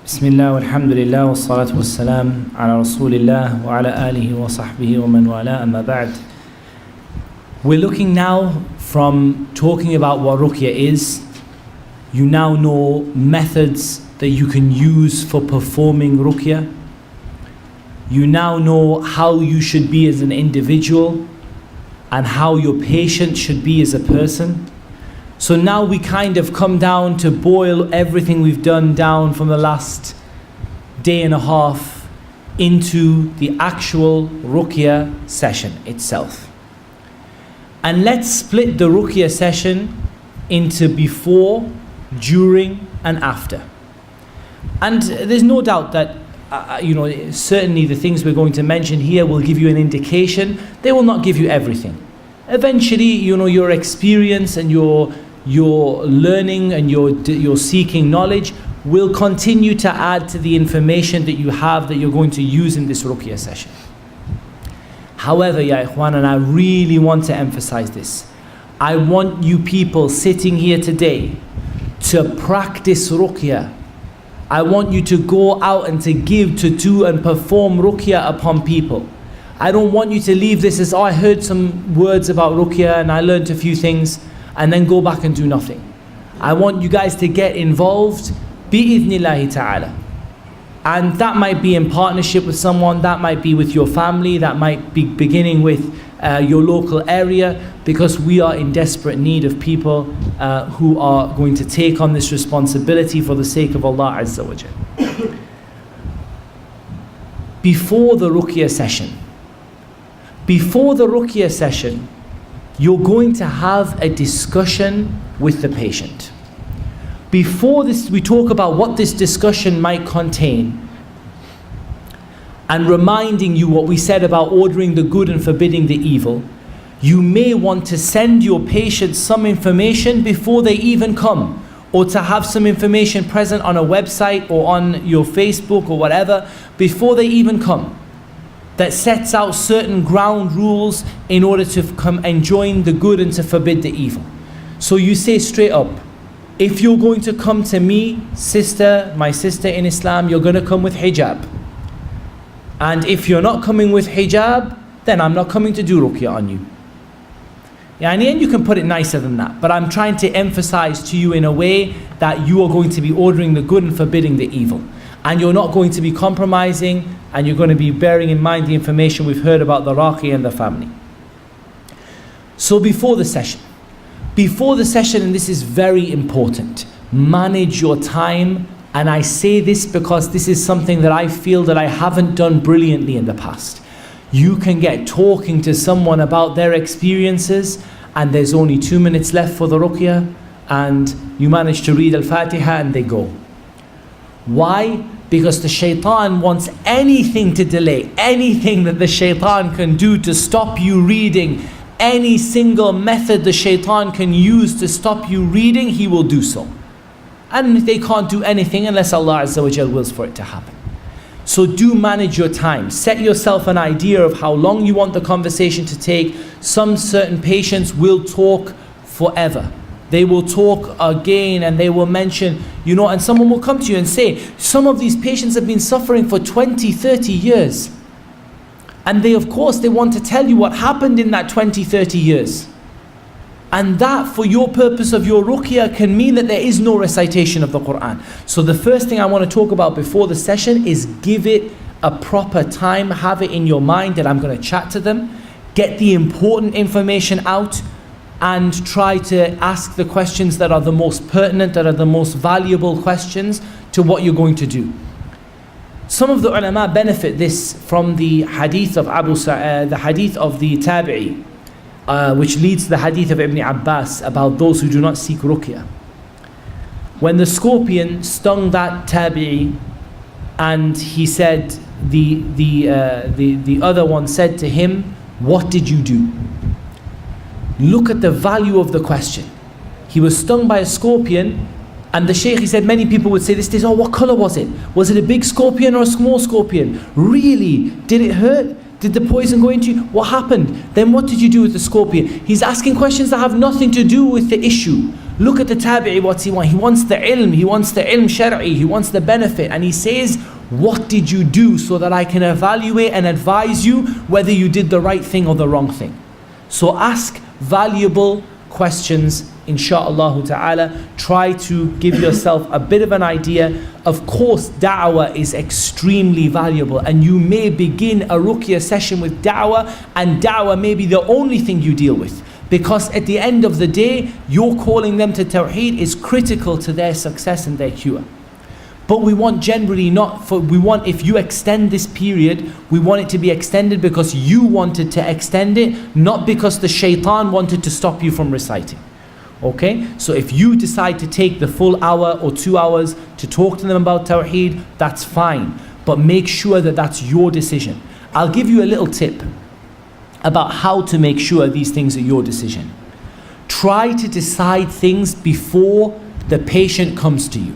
Bismillah, walhamdulillah, wassalatu wassalam ala rasulillah wa ala alihi wa sahbihi wa man wala, amma ba'd. We're looking now from talking about what Ruqya is. You now know methods that you can use for performing Ruqya. You now know how you should be as an individual and how your patient should be as a person. So now we kind of come down to boil everything we've done down from the last day and a half into the actual Ruqya session itself. And let's split the Ruqya session into before, during and after. And there's no doubt that certainly the things we're going to mention here will give you an indication. They will not give you everything. Eventually, your experience and your learning and your seeking knowledge will continue to add to the information that you have that you're going to use in this Ruqya session. However, ya ikhwan, and I really want to emphasize this, I want you people sitting here today to practice Ruqya. I want you to go out and to give, to do and perform Ruqya upon people. I don't want you to leave this as, I heard some words about Ruqya and I learned a few things, and then go back and do nothing. I want you guys to get involved, bi-idhnillahi ta'ala. And that might be in partnership with someone, that might be with your family, that might be beginning with your local area, because we are in desperate need of people who are going to take on this responsibility for the sake of Allah Azza wa Jal. Before the Ruqya session, you're going to have a discussion with the patient. Before this, we talk about what this discussion might contain, and reminding you what we said about ordering the good and forbidding the evil. You may want to send your patient some information before they even come, or to have some information present on a website or on your Facebook or whatever before they even come, that sets out certain ground rules in order to come and join the good and to forbid the evil. So you say straight up, if you're going to come to me, my sister in Islam, you're going to come with hijab. And if you're not coming with hijab, then I'm not coming to do Ruqya on you. And you can put it nicer than that, but I'm trying to emphasize to you in a way that you are going to be ordering the good and forbidding the evil. And you're not going to be compromising, and you're going to be bearing in mind the information we've heard about the Raqi and the family. So before the session, and this is very important, manage your time. And I say this because this is something that I feel that I haven't done brilliantly in the past. You can get talking to someone about their experiences, and there's only 2 minutes left for the Ruqya, and you manage to read Al-Fatiha and they go. Why? Because the shaitan wants anything to delay, anything that the shaitan can do to stop you reading, any single method the shaitan can use to stop you reading, he will do so. And they can't do anything unless Allah Azza wa Jal wills for it to happen. So do manage your time. Set yourself an idea of how long you want the conversation to take. Some certain patients will talk forever. They will talk again and they will mention, and someone will come to you and say, some of these patients have been suffering for 20, 30 years. And they want to tell you what happened in that 20, 30 years. And that, for your purpose of your Ruqya, can mean that there is no recitation of the Qur'an. So the first thing I want to talk about before the session is give it a proper time. Have it in your mind that I'm going to chat to them. Get the important information out, and try to ask the questions that are the most pertinent, that are the most valuable questions to what you're going to do. Some of the ulama benefit this from the hadith of the hadith of the Tabi'i, which leads to the hadith of Ibn Abbas about those who do not seek Ruqya. When the scorpion stung that Tabi'i, and he said, the other one said to him, "What did you do?" Look at the value of the question. He was stung by a scorpion, and the Shaykh, he said, many people would say this, what color was it? Was it a big scorpion or a small scorpion? Really? Did it hurt? Did the poison go into you? What happened? Then what did you do with the scorpion? He's asking questions that have nothing to do with the issue. Look at the tabi'i, what's he want? He wants the ilm shar'i, he wants the benefit. And he says, what did you do so that I can evaluate and advise you whether you did the right thing or the wrong thing? So ask valuable questions, insha'Allah ta'ala. Try to give yourself a bit of an idea. Of course, da'wah is extremely valuable, and you may begin a ruqya session with da'wah, and da'wah may be the only thing you deal with. Because at the end of the day, your calling them to Tawheed is critical to their success and their cure. But we want generally if you extend this period, we want it to be extended because you wanted to extend it, not because the shaitan wanted to stop you from reciting. Okay? So if you decide to take the full hour or 2 hours to talk to them about Tawheed, that's fine. But make sure that that's your decision. I'll give you a little tip about how to make sure these things are your decision. Try to decide things before the patient comes to you.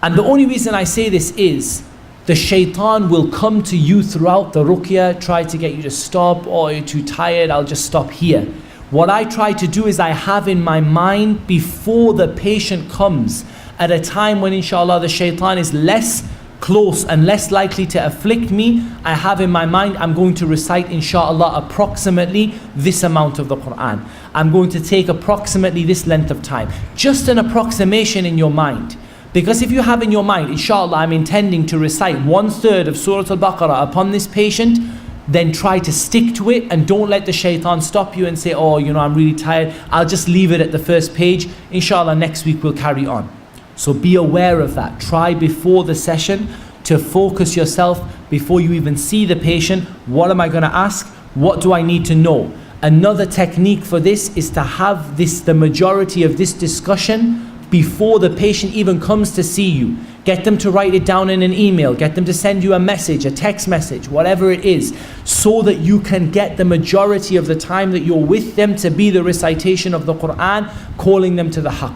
And the only reason I say this is, the shaitan will come to you throughout the ruqya, try to get you to stop, oh, you're too tired, I'll just stop here. What I try to do is I have in my mind before the patient comes, at a time when inshallah the shaitan is less close and less likely to afflict me, I have in my mind I'm going to recite inshallah approximately this amount of the Qur'an. I'm going to take approximately this length of time. Just an approximation in your mind. Because if you have in your mind, inshallah I'm intending to recite 1/3 of Surah Al-Baqarah upon this patient, then try to stick to it and don't let the shaitan stop you and say, oh, I'm really tired, I'll just leave it at the first page, inshallah next week we'll carry on. So be aware of that. Try before the session to focus yourself before you even see the patient. What am I going to ask? What do I need to know? Another technique for this is to have the majority of this discussion before the patient even comes to see you. Get them to write it down in an email, get them to send you a message, a text message, whatever it is, so that you can get the majority of the time that you're with them to be the recitation of the Qur'an, calling them to the haqq.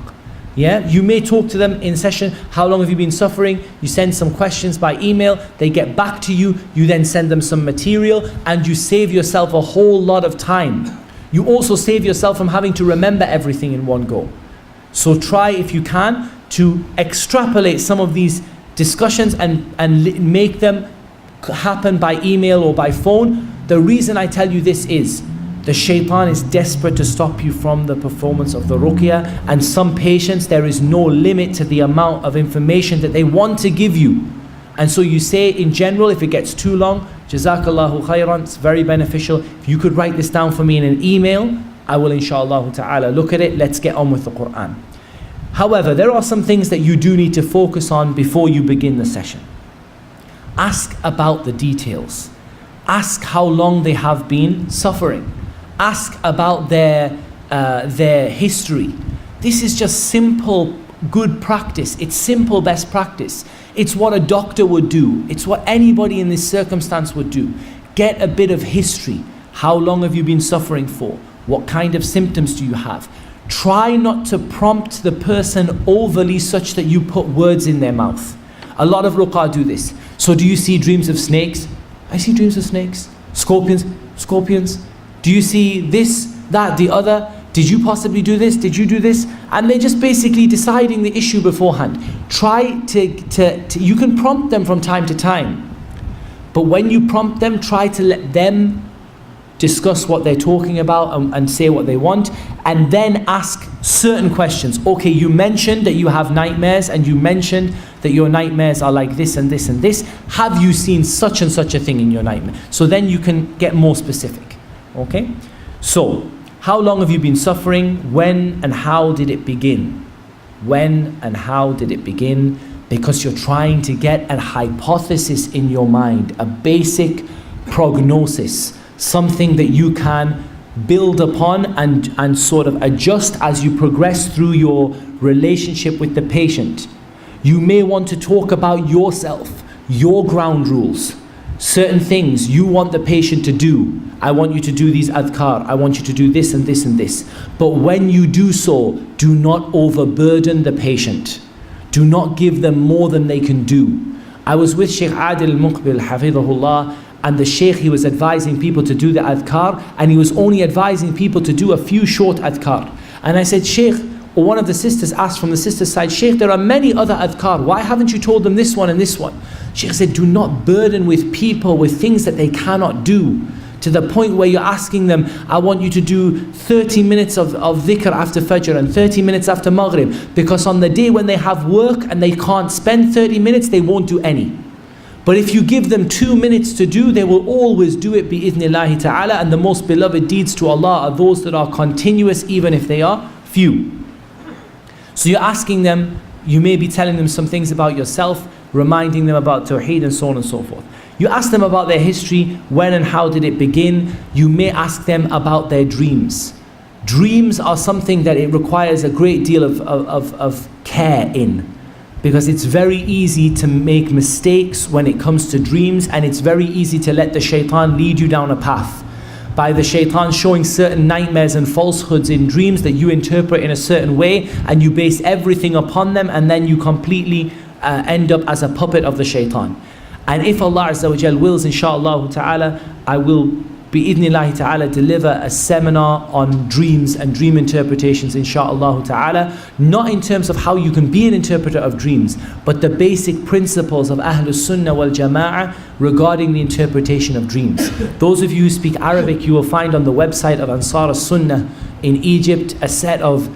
Yeah, you may talk to them in session, how long have you been suffering? You send some questions by email, they get back to you, you then send them some material, and you save yourself a whole lot of time. You also save yourself from having to remember everything in one go. So try, if you can, to extrapolate some of these discussions and make them happen by email or by phone. The reason I tell you this is, the shaitan is desperate to stop you from the performance of the ruqya, and some patients, there is no limit to the amount of information that they want to give you. And so you say, in general, if it gets too long, Jazakallahu khairan, it's very beneficial. If you could write this down for me in an email, I will inshallah ta'ala look at it, let's get on with the Qur'an. However, there are some things that you do need to focus on before you begin the session. Ask about the details. Ask how long they have been suffering. Ask about their history. This is just simple good practice. It's simple best practice. It's what a doctor would do. It's what anybody in this circumstance would do. Get a bit of history. How long have you been suffering for? What kind of symptoms do you have? Try not to prompt the person overly such that you put words in their mouth. A lot of ruqah do this. So do you see dreams of snakes? I see dreams of snakes. Scorpions. Do you see this, that, the other? Did you possibly do this? Did you do this? And they're just basically deciding the issue beforehand. Try to you can prompt them from time to time. But when you prompt them, try to let them discuss what they're talking about and say what they want, and then ask certain questions. Okay, you mentioned that you have nightmares, and you mentioned that your nightmares are like this and this and this. Have you seen such and such a thing in your nightmare? So then you can get more specific. Okay? So, how long have you been suffering? When and how did it begin? When and how did it begin? Because you're trying to get a hypothesis in your mind, a basic prognosis, something that you can build upon and sort of adjust as you progress through your relationship with the patient. You may want to talk about yourself, your ground rules, certain things you want the patient to do. I want you to do these adhkar, I want you to do this and this and this. But when you do so, do not overburden the patient. Do not give them more than they can do. I was with Sheikh Adil al-Muqbil, hafidhahullah, and the Sheikh, he was advising people to do the adhkar, and he was only advising people to do a few short adhkar. And I said, Sheikh, Or one of the sisters asked from the sister's side, Shaykh, there are many other adhkar. Why haven't you told them this one and this one? Shaykh said, do not burden with people with things that they cannot do. To the point where you're asking them, I want you to do 30 minutes of dhikr after Fajr and 30 minutes after Maghrib. Because on the day when they have work and they can't spend 30 minutes, they won't do any. But if you give them 2 minutes to do, they will always do it bi-idhnillahi ta'ala. And the most beloved deeds to Allah are those that are continuous, even if they are few. So you're asking them, you may be telling them some things about yourself, reminding them about Tawheed and so on and so forth. You ask them about their history, when and how did it begin. You may ask them about their dreams. Dreams are something that it requires a great deal of care in. Because it's very easy to make mistakes when it comes to dreams, and it's very easy to let the shaitan lead you down a path. By the shaitan showing certain nightmares and falsehoods in dreams that you interpret in a certain way, and you base everything upon them, and then you completely end up as a puppet of the shaitan. And if Allah Azza wa Jal wills, inshaAllah ta'ala, I will bi-idhnillahi ta'ala deliver a seminar on dreams and dream interpretations, inshaAllah ta'ala. Not in terms of how you can be an interpreter of dreams, but the basic principles of Ahlus Sunnah wal Jama'ah regarding the interpretation of dreams. Those of you who speak Arabic, you will find on the website of Ansar as-Sunnah in Egypt a set of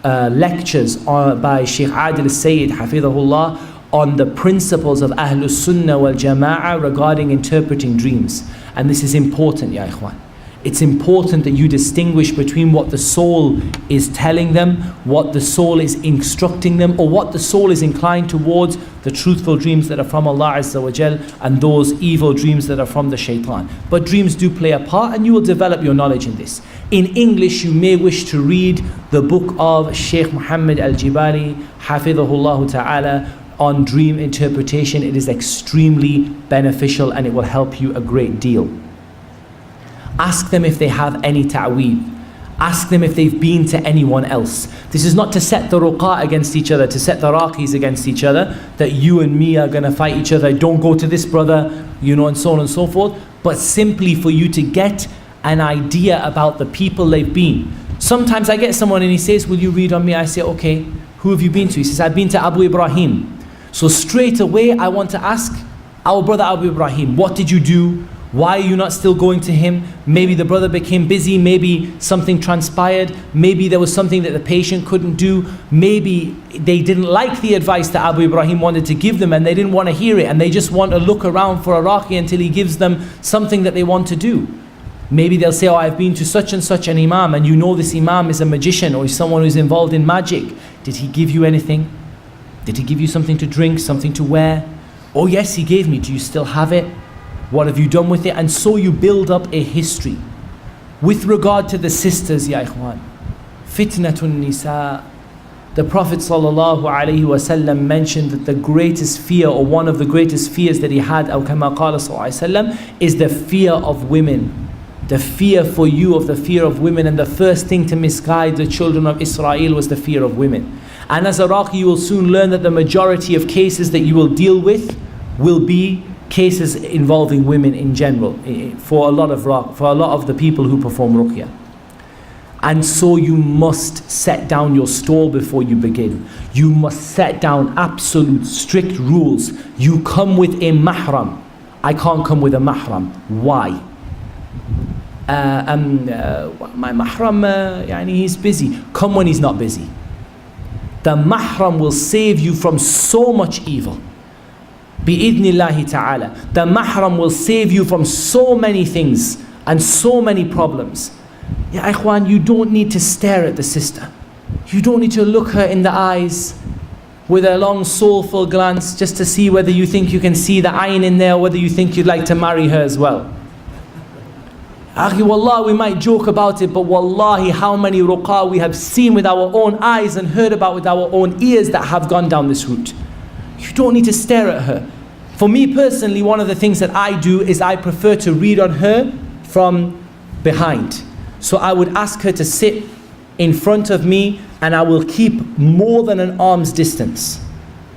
lectures by Shaykh Adil al-Sayyid Hafidhahullah on the principles of Ahlus Sunnah wal Jama'ah regarding interpreting dreams. And this is important, ya ikhwan. It's important that you distinguish between what the soul is telling them, what the soul is instructing them, or what the soul is inclined towards, the truthful dreams that are from Allah Azza wa Jal, and those evil dreams that are from the shaitan. But dreams do play a part, and you will develop your knowledge in this. In English, you may wish to read the book of Shaykh Muhammad al-Jibali, Hafidhahullah ta'ala, on dream interpretation. It is extremely beneficial and it will help you a great deal. Ask them if they have any ta'weed. Ask them if they've been to anyone else. This is not to set the ruqa against each other, to set the raqis against each other, that you and me are going to fight each other, don't go to this brother, and so on and so forth, but simply for you to get an idea about the people they've been. Sometimes I get someone and he says, will you read on me? I say, okay, who have you been to? He says, I've been to Abu Ibraheem. So straight away, I want to ask our brother Abu Ibraheem, what did you do? Why are you not still going to him? Maybe the brother became busy, maybe something transpired, maybe there was something that the patient couldn't do, maybe they didn't like the advice that Abu Ibraheem wanted to give them and they didn't want to hear it and they just want to look around for a raqi until he gives them something that they want to do. Maybe they'll say, oh, I've been to such and such an imam, and you know this imam is a magician or someone who's involved in magic. Did he give you anything? Did he give you something to drink, something to wear? Oh yes, he gave me. Do you still have it? What have you done with it? And so you build up a history. With regard to the sisters, ya ikhwan, fitnatun nisa. The Prophet ﷺ mentioned that the greatest fear, or one of the greatest fears that he had, أو كما قال صلى الله عليه وسلم, is the fear of women. The fear for you of the fear of women. And the first thing to misguide the children of Israel was the fear of women. And as a raqi, you will soon learn that the majority of cases that you will deal with will be cases involving women in general, for a lot of the people who perform ruqya. And so you must set down your stall before you begin. You must set down absolute strict rules. You come with a mahram. I can't come with a mahram. Why? My mahram, he's busy. Come when he's not busy. The mahram will save you from so much evil. Bi-idhnillahi ta'ala. The mahram will save you from so many things and so many problems. Ya ikhwan, you don't need to stare at the sister. You don't need to look her in the eyes with a long soulful glance just to see whether you think you can see the ayn in there, or whether you think you'd like to marry her as well. Akhi, wallah, we might joke about it, but wallahi, how many ruqa we have seen with our own eyes and heard about with our own ears that have gone down this route. You don't need to stare at her. For me personally, one of the things that I do is I prefer to read on her from behind. So I would ask her to sit in front of me and I will keep more than an arm's distance.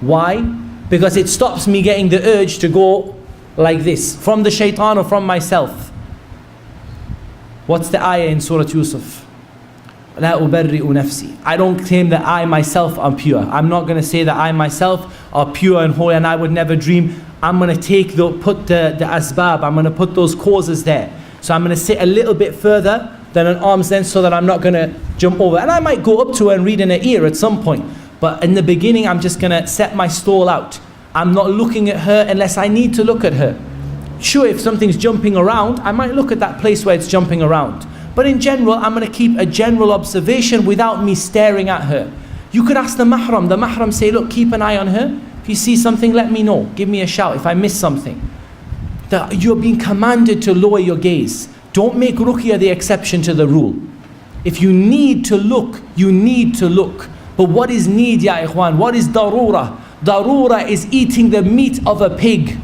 Why? Because it stops me getting the urge to go like this, from the shaitan or from myself. What's the ayah in Surah Yusuf? لا أبرئ نفسي. I don't claim that I myself am pure. I'm not going to say that I myself are pure and holy and I would never dream. I'm going to put the asbab, I'm going to put those causes there. So I'm going to sit a little bit further than an arm's length so that I'm not going to jump over. And I might go up to her and read in her ear at some point. But in the beginning, I'm just going to set my stall out. I'm not looking at her unless I need to look at her. Sure, if something's jumping around, I might look at that place where it's jumping around. But in general, I'm going to keep a general observation without me staring at her. You could ask the mahram. The mahram say, look, keep an eye on her. If you see something, let me know. Give me a shout if I miss something. You're being commanded to lower your gaze. Don't make ruqya the exception to the rule. If you need to look, you need to look. But what is need, ya ikhwan? What is darura? Darura is eating the meat of a pig.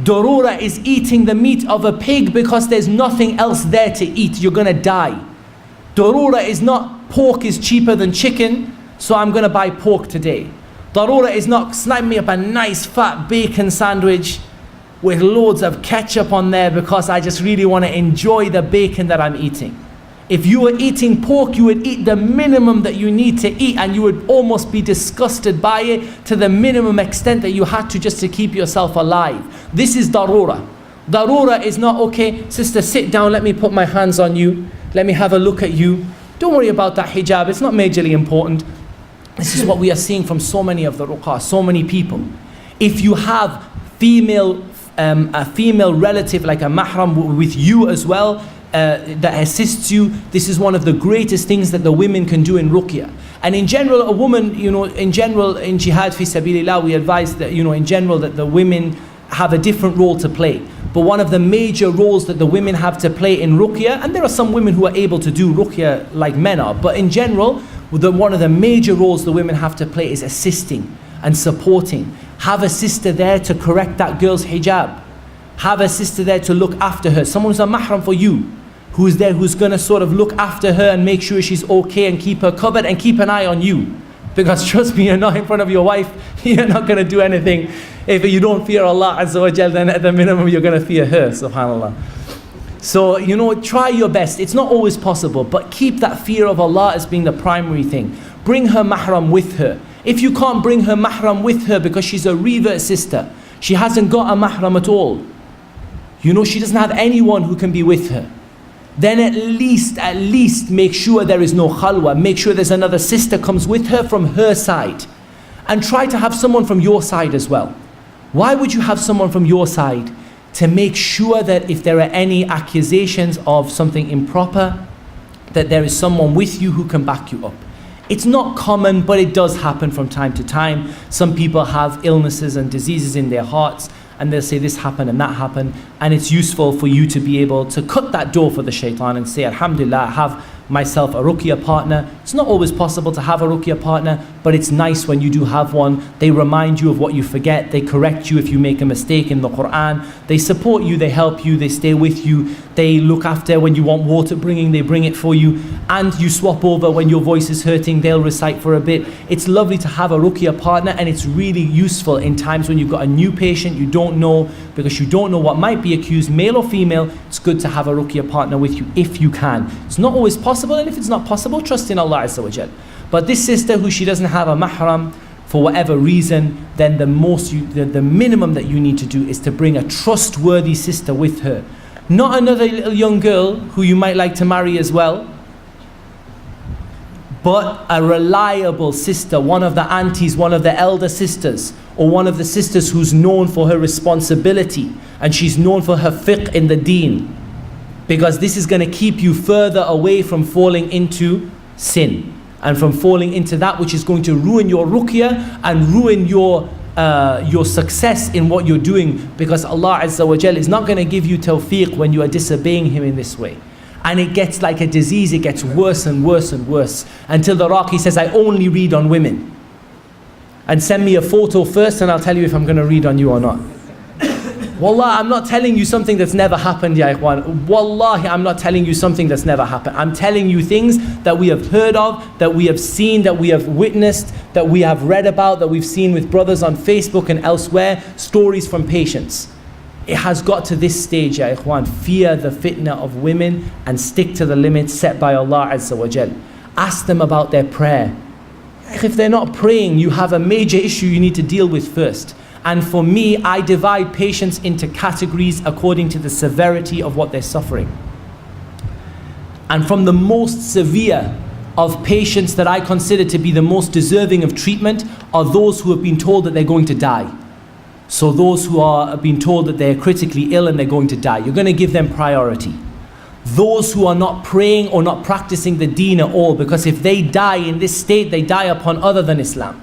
Darura is eating the meat of a pig because there's nothing else there to eat. You're going to die. Darura is not pork is cheaper than chicken, so I'm going to buy pork today. Darura is not snipe me up a nice fat bacon sandwich with loads of ketchup on there because I just really want to enjoy the bacon that I'm eating. If you were eating pork, you would eat the minimum that you need to eat and you would almost be disgusted by it to the minimum extent that you had to just to keep yourself alive. This is darura. Darura is not, okay, sister, sit down, let me put my hands on you, let me have a look at you. Don't worry about that hijab, it's not majorly important. This is what we are seeing from so many of the ruqah, so many people. If you have a female relative like a mahram with you as well, that assists you, this is one of the greatest things that the women can do in ruqya. And in general, a woman, in general, in jihad fi sabilillah, we advise that, in general, that the women have a different role to play. But one of the major roles that the women have to play in ruqya, and there are some women who are able to do ruqya like men are, but in general, one of the major roles the women have to play is assisting and supporting. Have a sister there to correct that girl's hijab. Have a sister there to look after her. Someone who's a mahram for you, who's there, who's going to sort of look after her and make sure she's okay and keep her covered and keep an eye on you. Because trust me, you're not in front of your wife, you're not going to do anything. If you don't fear Allah Azza wa Jal, then at the minimum you're going to fear her, subhanAllah. So, try your best. It's not always possible, but keep that fear of Allah as being the primary thing. Bring her mahram with her. If you can't bring her mahram with her because she's a revert sister, she hasn't got a mahram at all, she doesn't have anyone who can be with her, then at least make sure there is no khalwa. Make sure there's another sister comes with her from her side. And try to have someone from your side as well. Why would you have someone from your side? To make sure that if there are any accusations of something improper, that there is someone with you who can back you up. It's not common, but it does happen from time to time. Some people have illnesses and diseases in their hearts, and they'll say this happened and that happened, and it's useful for you to be able to cut that door for the shaitan and say, Alhamdulillah, I have myself a ruqya partner. It's not always possible to have a ruqya partner, but it's nice when you do have one. They remind you of what you forget, they correct you if you make a mistake in the Qur'an, they support you, they help you, they stay with you, they look after when you want water bringing, they bring it for you, and you swap over when your voice is hurting, they'll recite for a bit. It's lovely to have a ruqya partner, and it's really useful in times when you've got a new patient, you don't know, because you don't know what might be accused, male or female. It's good to have a ruqya partner with you if you can. It's not always possible, and if it's not possible, trust in Allah Azza wa Jal. But this sister who she doesn't have a mahram for whatever reason, then the minimum that you need to do is to bring a trustworthy sister with her. Not another little young girl who you might like to marry as well, but a reliable sister, one of the aunties, one of the elder sisters, or one of the sisters who's known for her responsibility and she's known for her fiqh in the deen. Because this is going to keep you further away from falling into sin and from falling into that which is going to ruin your ruqya and ruin your success in what you're doing, because Allah Azza wa Jal is not going to give you tawfiq when you are disobeying Him in this way. And it gets like a disease, it gets worse and worse and worse, until the Raqi says, I only read on women. And send me a photo first and I'll tell you if I'm going to read on you or not. Wallah, I'm not telling you something that's never happened, ya ikhwan. Wallahi, I'm not telling you something that's never happened. I'm telling you things that we have heard of, that we have seen, that we have witnessed, that we have read about, that we've seen with brothers on Facebook and elsewhere, stories from patients. It has got to this stage, ya ikhwan. Fear the fitna of women and stick to the limits set by Allah Azza wa Jal. Ask them about their prayer. If they're not praying, you have a major issue you need to deal with first. And for me, I divide patients into categories according to the severity of what they're suffering. And from the most severe of patients that I consider to be the most deserving of treatment are those who have been told that they're going to die. So those who are being told that they're critically ill and they're going to die, you're going to give them priority. Those who are not praying or not practicing the deen at all, because if they die in this state, they die upon other than Islam.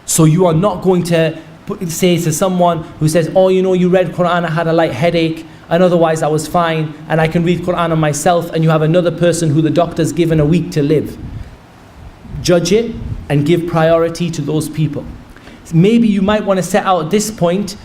So you are not going to say to someone who says, oh, you know, you read Qur'an, I had a light headache, and otherwise I was fine, and I can read Qur'an on myself, and you have another person who the doctor's given a week to live. Judge it and give priority to those people. Maybe you might want to set out at this point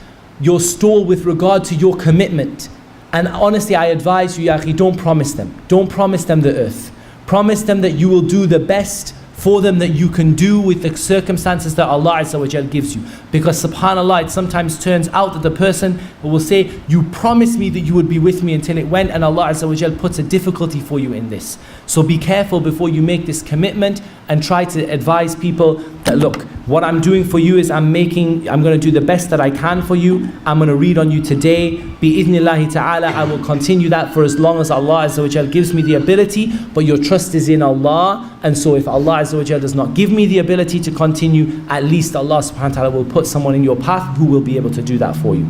your stall with regard to your commitment. And honestly, I advise you, ya akhi, don't promise them. Don't promise them the earth. Promise them that you will do the best for them that you can do with the circumstances that Allah Azza wa Jal gives you. Because subhanAllah, it sometimes turns out that the person will say, you promised me that you would be with me until it went, and Allah Azza wa Jal puts a difficulty for you in this. So be careful before you make this commitment, and try to advise people that, look, what I'm doing for you is I'm going to do the best that I can for you. I'm going to read on you today. Bi-idhnillahi ta'ala, I will continue that for as long as Allah Azza wa Jal gives me the ability, but your trust is in Allah. And so if Allah Azza wa Jal does not give me the ability to continue, at least Allah subhanahu wa ta'ala will put someone in your path who will be able to do that for you.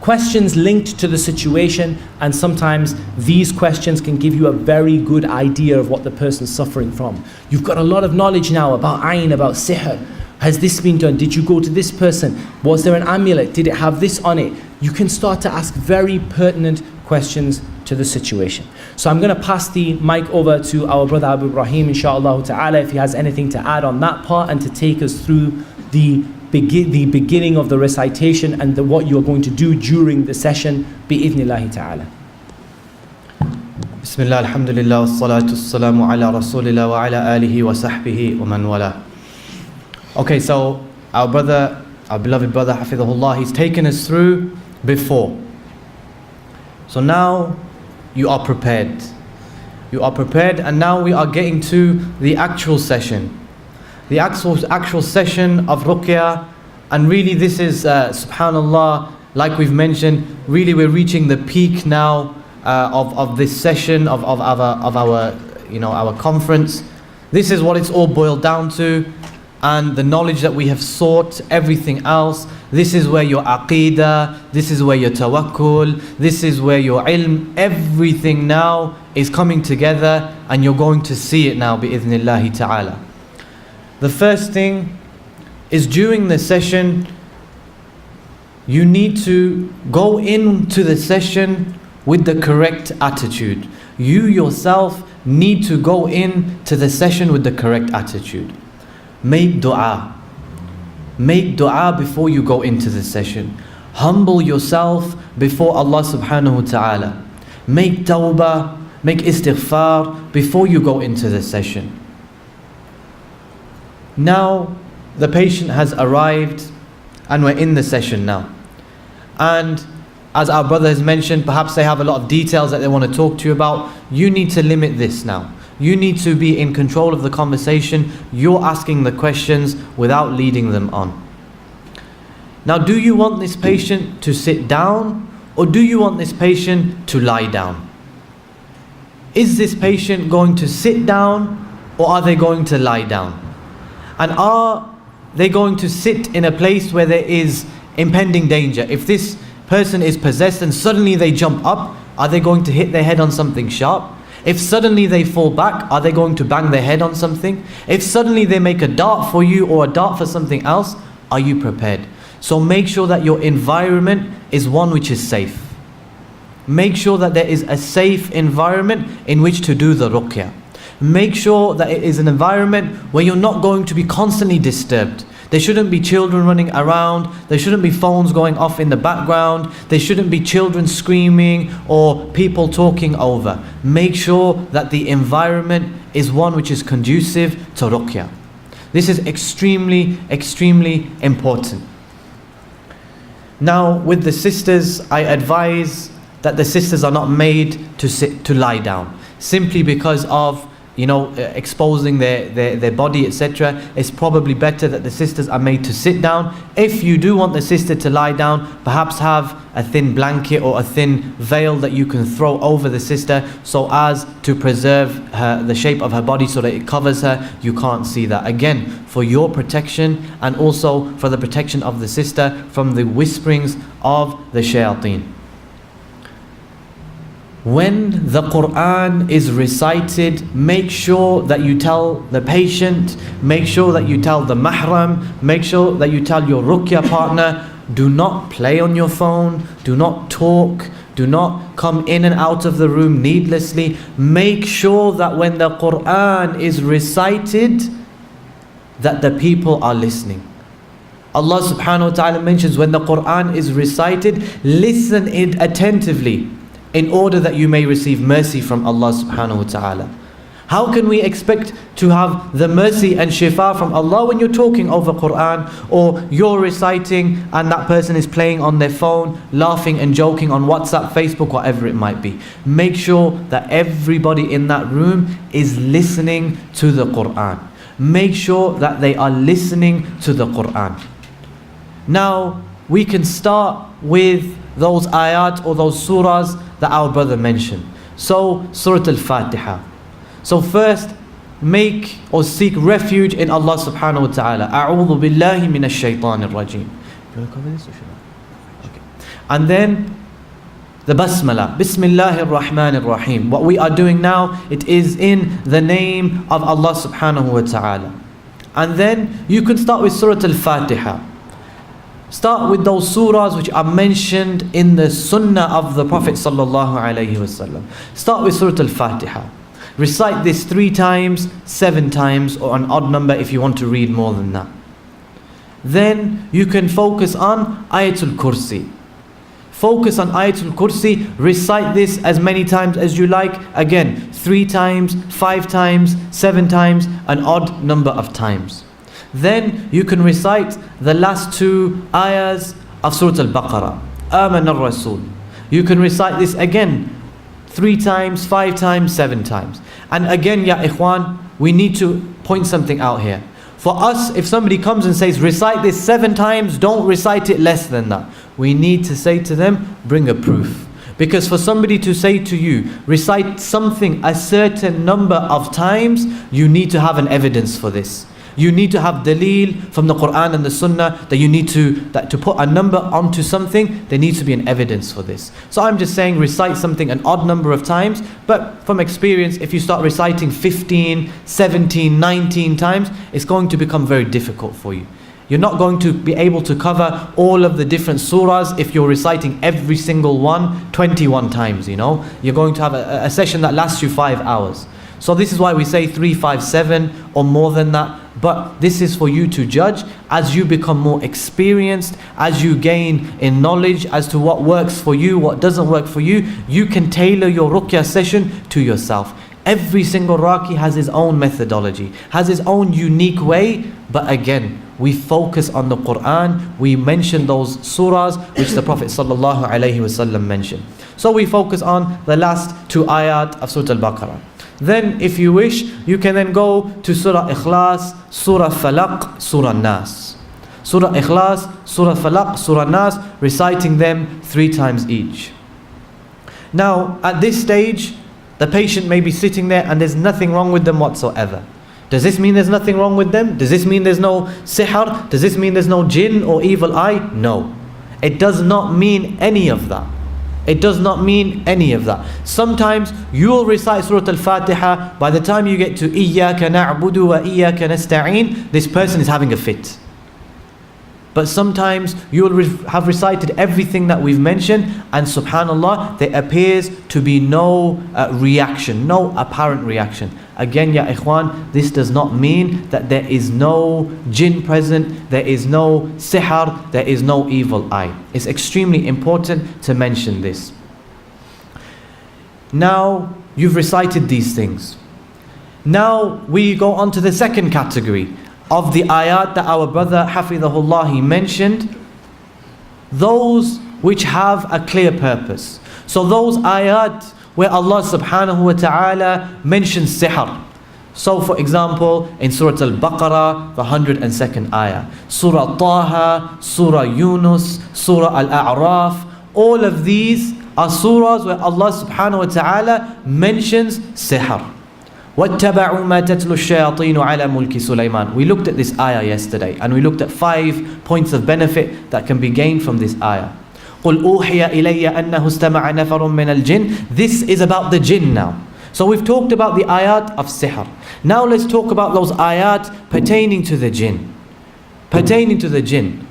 Questions linked to the situation, and sometimes these questions can give you a very good idea of what the person's suffering from. You've got a lot of knowledge now about ayn, about sihr. Has this been done? Did you go to this person? Was there an amulet? Did it have this on it? You can start to ask very pertinent questions to the situation. So I'm going to pass the mic over to our brother Ibraheem, inshaAllah ta'ala, if he has anything to add on that part and to take us through the beginning of the recitation and what you're going to do during the session, bi-idhnillahi ta'ala. Bismillah, alhamdulillah, wassalatu wassalamu ala rasulillah wa ala alihi wa sahbihi wa man wala. Okay, so our beloved brother, hafidhahullah, he's taken us through before. So now you are prepared. You are prepared, and now we are getting to the actual session. The actual session of Ruqyah. And really this is, subhanallah, like we've mentioned, really we're reaching the peak now of this session, of our conference. This is what it's all boiled down to. And the knowledge that we have sought, everything else, this is where your aqeedah, this is where your tawakkul, this is where your ilm, everything now is coming together, and you're going to see it now, bi-idhnillahi ta'ala. The first thing is, during the session, you need to go into the session with the correct attitude. You yourself need to go into the session with the correct attitude. Make dua. Make dua before you go into the session. Humble yourself before Allah subhanahu wa ta'ala. Make tawbah, make istighfar before you go into the session. Now, the patient has arrived and we're in the session now. And as our brother has mentioned, perhaps they have a lot of details that they want to talk to you about. You need to limit this now. You need to be in control of the conversation. You're asking the questions without leading them on. Now, do you want this patient to sit down, or do you want this patient to lie down? Is this patient going to sit down, or are they going to lie down? And are they going to sit in a place where there is impending danger? If this person is possessed and suddenly they jump up, are they going to hit their head on something sharp? If suddenly they fall back, are they going to bang their head on something? If suddenly they make a dart for you or a dart for something else, are you prepared? So make sure that your environment is one which is safe. Make sure that there is a safe environment in which to do the ruqyah. Make sure that it is an environment where you're not going to be constantly disturbed. There shouldn't be children running around. There shouldn't be phones going off in the background. There shouldn't be children screaming or people talking over. Make sure that the environment is one which is conducive to ruqyah. This is extremely, extremely important. Now with the sisters, I advise that the sisters are not made to lie down, simply because of exposing their body, etc. It's probably better that the sisters are made to sit down. If you do want the sister to lie down, perhaps have a thin blanket or a thin veil that you can throw over the sister so as to preserve the shape of her body so that it covers her. You can't see that. Again, for your protection and also for the protection of the sister from the whisperings of the shayateen. When the Qur'an is recited, make sure that you tell the patient, make sure that you tell the mahram, make sure that you tell your Ruqya partner, do not play on your phone, do not talk, do not come in and out of the room needlessly. Make sure that when the Qur'an is recited, that the people are listening. Allah subhanahu wa ta'ala mentions when the Qur'an is recited, listen it attentively, in order that you may receive mercy from Allah subhanahu wa ta'ala. How can we expect to have the mercy and shifa from Allah when you're talking over Qur'an, or you're reciting and that person is playing on their phone, laughing and joking on WhatsApp, Facebook, whatever it might be? Make sure that everybody in that room is listening to the Qur'an. Make sure that they are listening to the Qur'an. Now, we can start with those ayat or those surahs that our brother mentioned. So, Surah Al-Fatiha. So first, make or seek refuge in Allah subhanahu wa ta'ala. A'udhu billahi minash shaitanir rajim. You want to cover this or should I? Okay. And then, the Basmala. Bismillahir Rahmanir Rahim. What we are doing now, it is in the name of Allah subhanahu wa ta'ala. And then, you can start with Surah Al-Fatiha. Start with those surahs which are mentioned in the sunnah of the Prophet sallallahu alaihi wasallam. Start with Surah Al-Fatiha. Recite this 3 times, 7 times, or an odd number if you want to read more than that. Then you can focus on Ayatul Kursi. Focus on Ayatul Kursi. Recite this as many times as you like. Again, 3 times, 5 times, 7 times, an odd number of times. Then you can recite the last 2 ayahs of Surah Al-Baqarah. Aman al-Rasul. You can recite this again 3 times, 5 times, 7 times. And again, ya ikhwan, we need to point something out here. For us, if somebody comes and says, recite this 7 times, don't recite it less than that. We need to say to them, bring a proof. Because for somebody to say to you, recite something a certain number of times, you need to have an evidence for this. You need to have daleel from the Qur'an and the Sunnah that you need to put a number onto something. There needs to be an evidence for this. So I'm just saying recite something an odd number of times, but from experience, if you start reciting 15, 17, 19 times, it's going to become very difficult for you. You're not going to be able to cover all of the different surahs if you're reciting every single one 21 times, You're going to have a session that lasts you 5 hours. So this is why we say 3, 5, 7 or more than that. But this is for you to judge as you become more experienced, as you gain in knowledge as to what works for you, what doesn't work for you. You can tailor your Ruqyah session to yourself. Every single Raqi has his own methodology, has his own unique way. But again, we focus on the Qur'an. We mention those surahs which the Prophet sallallahu alaihi wasallam mentioned. So we focus on the last 2 ayat of Surah Al-Baqarah. Then if you wish, you can then go to Surah Ikhlas, Surah Falaq, Surah Nas. Surah Ikhlas, Surah Falaq, Surah Nas, reciting them 3 times each. Now, at this stage, the patient may be sitting there and there's nothing wrong with them whatsoever. Does this mean there's nothing wrong with them? Does this mean there's no sihr? Does this mean there's no jinn or evil eye? No. It does not mean any of that. It does not mean any of that. Sometimes you will recite Surah Al-Fatiha, by the time you get to Iyyaka na'budu wa Iyyaka nasta'een, this person is having a fit. But sometimes you will have recited everything that we've mentioned, and subhanallah, there appears to be no reaction, no apparent reaction. Again, ya ikhwan, this does not mean that there is no jinn present, there is no sihr, there is no evil eye. It's extremely important to mention this. Now, you've recited these things. Now, we go on to the second category of the ayat that our brother Hafidhahullah he mentioned. those which have a clear purpose. So those ayat where Allah subhanahu wa ta'ala mentions sihr. So for example, in Surah Al-Baqarah, the 102nd ayah, Surah Taha, Surah Yunus, Surah Al-A'raf, all of these are surahs where Allah subhanahu wa ta'ala mentions sihr. وَاتَّبَعُوا مَا تَتْلُو الشَّيَاطِينُ عَلَى مُلْكِ سُلَيْمَانَ. We looked at this ayah yesterday, and we looked at 5 points of benefit that can be gained from this ayah. قُلْ أُوحِيَ إِلَيَّ أَنَّهُ اسْتَمَعَ نَفَرٌ مِّنَ الْجِنِّ. This is about the jinn now. So we've talked about the ayat of sihr. Now let's talk about those ayat pertaining to the jinn. Pertaining to the jinn.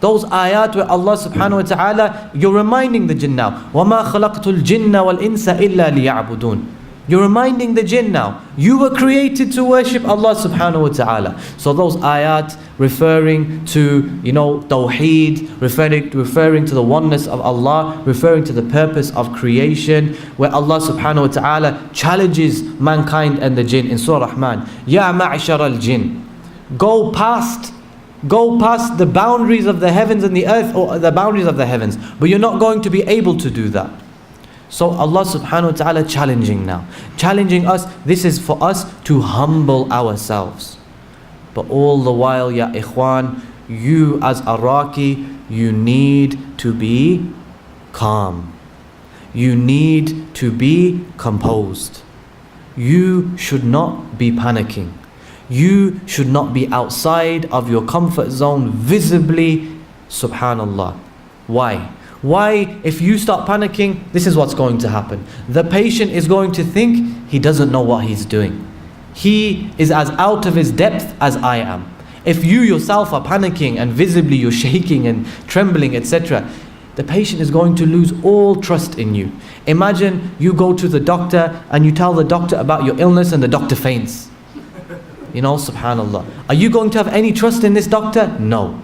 Those ayat where Allah subhanahu wa ta'ala, you're reminding the jinn now. وَمَا خَلَقْتُ الْجِنَّ وَالْإِنسَ إِلَّا لِيَعْبُدُونَ. You're reminding the jinn now. You were created to worship Allah subhanahu wa ta'ala. So those ayat referring to, tawheed, referring to the oneness of Allah, referring to the purpose of creation, where Allah subhanahu wa ta'ala challenges mankind and the jinn in Surah Rahman. Ya ma'ashar al-jinn. Go past the boundaries of the heavens and the earth, or the boundaries of the heavens. But you're not going to be able to do that. So Allah subhanahu wa ta'ala challenging now. Challenging us, this is for us to humble ourselves. But all the while, ya ikhwan, you as a Raqi, you need to be calm. You need to be composed. You should not be panicking. You should not be outside of your comfort zone visibly. Subhanallah. Why? Why, if you start panicking, this is what's going to happen. The patient is going to think he doesn't know what he's doing. He is as out of his depth as I am. If you yourself are panicking and visibly you're shaking and trembling, etc., the patient is going to lose all trust in you. Imagine you go to the doctor and you tell the doctor about your illness and the doctor faints. Subhanallah. Are you going to have any trust in this doctor? No.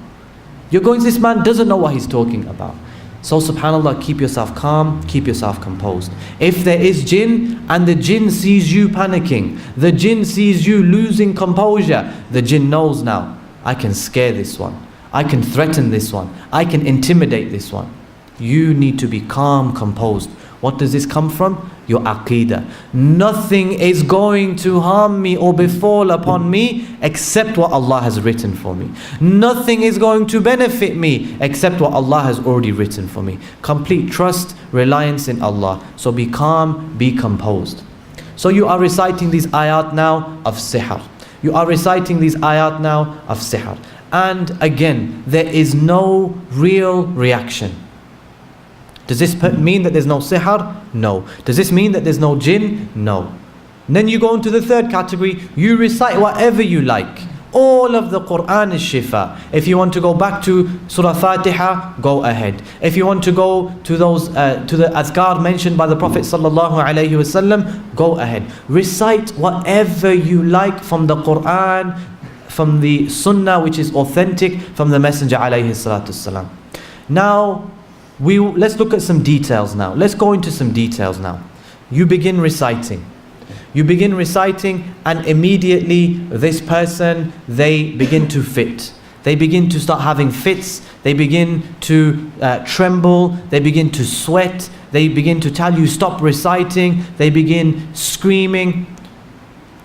You're going, this man doesn't know what he's talking about. So subhanallah, keep yourself calm, keep yourself composed. If there is jinn and the jinn sees you panicking, the jinn sees you losing composure, the jinn knows now, I can scare this one, I can threaten this one, I can intimidate this one. You need to be calm, composed. What does this come from? Your aqeedah. Nothing is going to harm me or befall upon me except what Allah has written for me. Nothing is going to benefit me except what Allah has already written for me. Complete trust, reliance in Allah. So be calm, be composed. So you are reciting these ayat now of sihr. You are reciting these ayat now of sihr. And again, there is no real reaction. Does this mean that there's no sihr? No. Does this mean that there's no jinn? No. And then you go into the third category. You recite whatever you like. All of the Qur'an is shifa. If you want to go back to Surah Fatiha, go ahead. If you want to go to those to the azkar mentioned by the Prophet sallallahu alaihi wasallam, go ahead. Recite whatever you like from the Qur'an, from the Sunnah which is authentic from the Messenger alayhi salatu wasalam. Now, let's look at some details now. Let's go into some details now. You begin reciting. You begin reciting and immediately this person, they begin to fit. They begin to start having fits. They begin to tremble. They begin to sweat. They begin to tell you stop reciting. They begin screaming.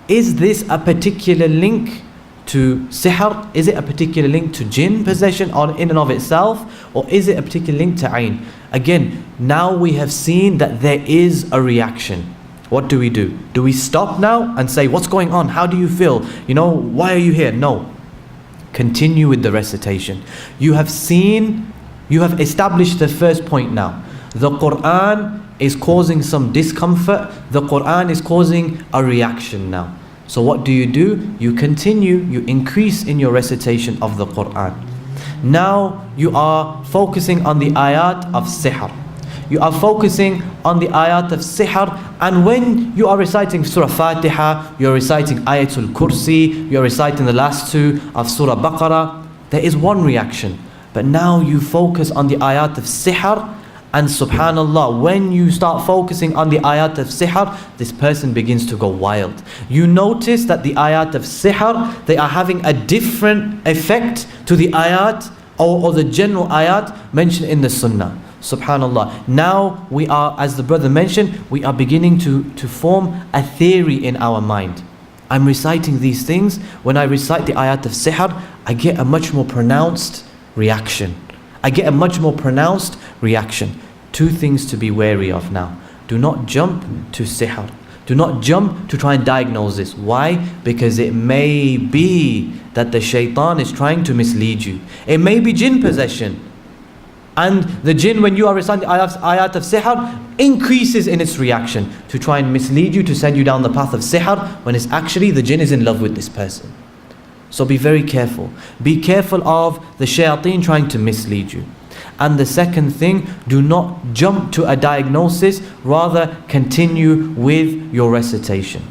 Is this a particular link to sihr? Is it a particular link to jinn possession in and of itself? Or is it a particular link to ayn? Again, now we have seen that there is a reaction. What do? Do we stop now and say, what's going on? How do you feel? Why are you here? No. Continue with the recitation. You have established the first point now. The Qur'an is causing some discomfort. The Qur'an is causing a reaction now. So what do? You continue, you increase in your recitation of the Qur'an. Now you are focusing on the ayat of sihr. You are focusing on the ayat of sihr, and when you are reciting Surah Fatiha, you are reciting Ayatul Kursi, you are reciting the last two of Surah Baqarah, there is one reaction. But now you focus on the ayat of sihr, and subhanallah, when you start focusing on the ayat of sihr, this person begins to go wild. You notice that the ayat of sihr, they are having a different effect to the ayat or the general ayat mentioned in the sunnah. Subhanallah. Now we are, as the brother mentioned, we are beginning to form a theory in our mind. I'm reciting these things. When I recite the ayat of sihr, I get a much more pronounced reaction. I get a much more pronounced reaction. Two things to be wary of now. Do not jump to sihr. Do not jump to try and diagnose this. Why? Because it may be that the shaitan is trying to mislead you. It may be jinn possession. And the jinn, when you are reciting the ayat of sihr, increases in its reaction to try and mislead you, to send you down the path of sihr, when it's actually the jinn is in love with this person. So be very careful. Be careful of the shayateen trying to mislead you. And the second thing, do not jump to a diagnosis, rather continue with your recitation.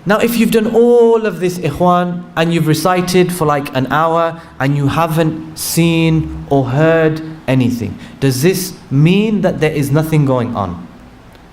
Now if you've done all of this, ikhwan, and you've recited for like an hour and you haven't seen or heard anything, does this mean that there is nothing going on?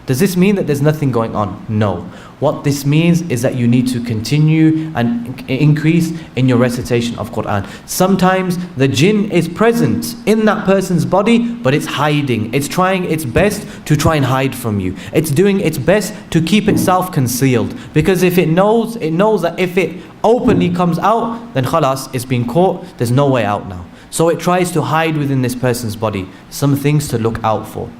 Does this mean that there's nothing going on? No. What this means is that you need to continue and increase in your recitation of Qur'an. Sometimes the jinn is present in that person's body, but it's hiding. It's trying its best to try and hide from you. It's doing its best to keep itself concealed. Because if it knows that if it openly comes out, then khalas, it's been caught, there's no way out now. So it tries to hide within this person's body. Some things to look out for.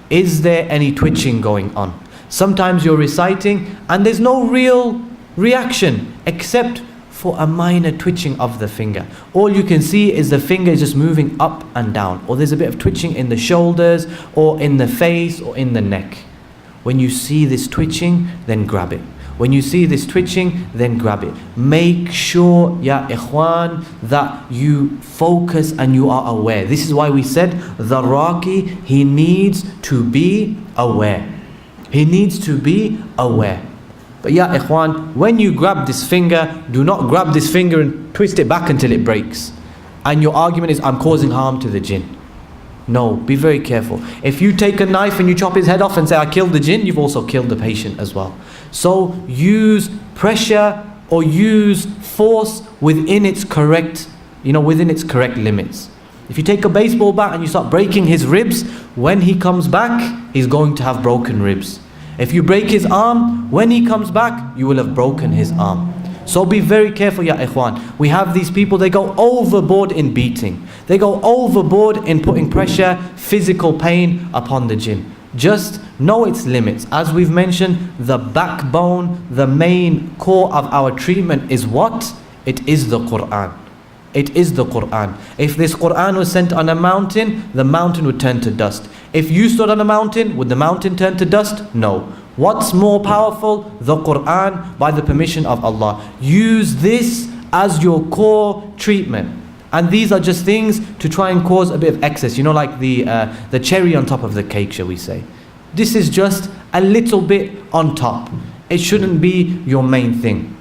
Is there any twitching going on? Sometimes you're reciting and there's no real reaction except for a minor twitching of the finger. All you can see is the finger is just moving up and down, or there's a bit of twitching in the shoulders or in the face or in the neck. When you see this twitching, then grab it. When you see this twitching, then grab it. Make sure, ya ikhwan, that you focus and you are aware. This is why we said the raqi, he needs to be aware. He needs to be aware. But ya ikhwan, when you grab this finger, do not grab this finger and twist it back until it breaks. And your argument is, I'm causing harm to the jinn. No, be very careful. If you take a knife and you chop his head off and say, I killed the jinn, you've also killed the patient as well. So use pressure or use force within its correct, within its correct limits. If you take a baseball bat and you start breaking his ribs, when he comes back, he's going to have broken ribs. If you break his arm, when he comes back, you will have broken his arm. So be very careful, ya ikhwan. We have these people, they go overboard in beating. They go overboard in putting pressure, physical pain upon the jinn. Just know its limits. As we've mentioned, the backbone, the main core of our treatment is what? It is the Qur'an. It is the Qur'an. If this Qur'an was sent on a mountain, the mountain would turn to dust. If you stood on a mountain, would the mountain turn to dust? No. What's more powerful? The Qur'an, by the permission of Allah. Use this as your core treatment. And these are just things to try and cause a bit of excess. Like the cherry on top of the cake, shall we say. This is just a little bit on top. It shouldn't be your main thing.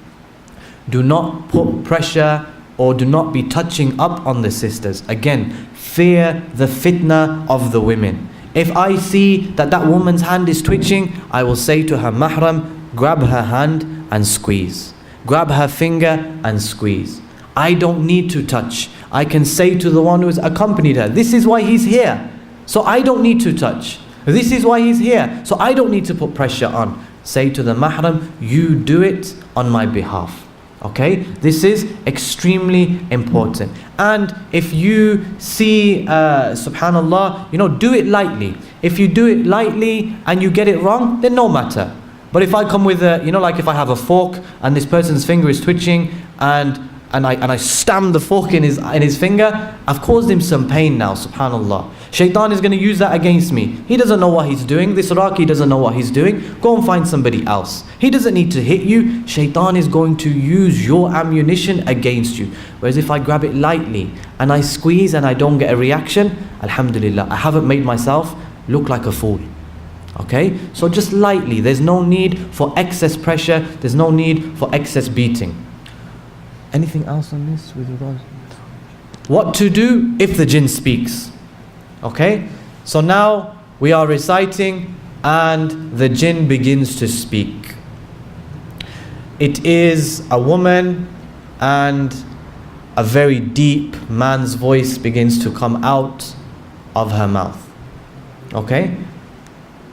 Do not put pressure or do not be touching up on the sisters. Again, fear the fitna of the women. If I see that woman's hand is twitching, I will say to her mahram, grab her hand and squeeze. Grab her finger and squeeze. I don't need to touch. I can say to the one who has accompanied her, this is why he's here. So I don't need to touch. This is why he's here. So I don't need to put pressure on. Say to the mahram, you do it on my behalf. Okay, this is extremely important. And if you see, subhanallah, do it lightly. If you do it lightly and you get it wrong, then no matter. But if I come with like if I have a fork and this person's finger is twitching and I stamp the fork in his finger, I've caused him some pain now, subhanallah. Shaitan is going to use that against me. He doesn't know what he's doing. This raqi doesn't know what he's doing. Go and find somebody else. He doesn't need to hit you. Shaitan is going to use your ammunition against you. Whereas if I grab it lightly and I squeeze and I don't get a reaction, alhamdulillah, I haven't made myself look like a fool. Okay, so just lightly. There's no need for excess pressure. There's no need for excess beating. Anything else on this with regards? What to do if the jinn speaks? Okay, so now we are reciting and the jinn begins to speak. It is a woman and a very deep man's voice begins to come out of her mouth. Okay?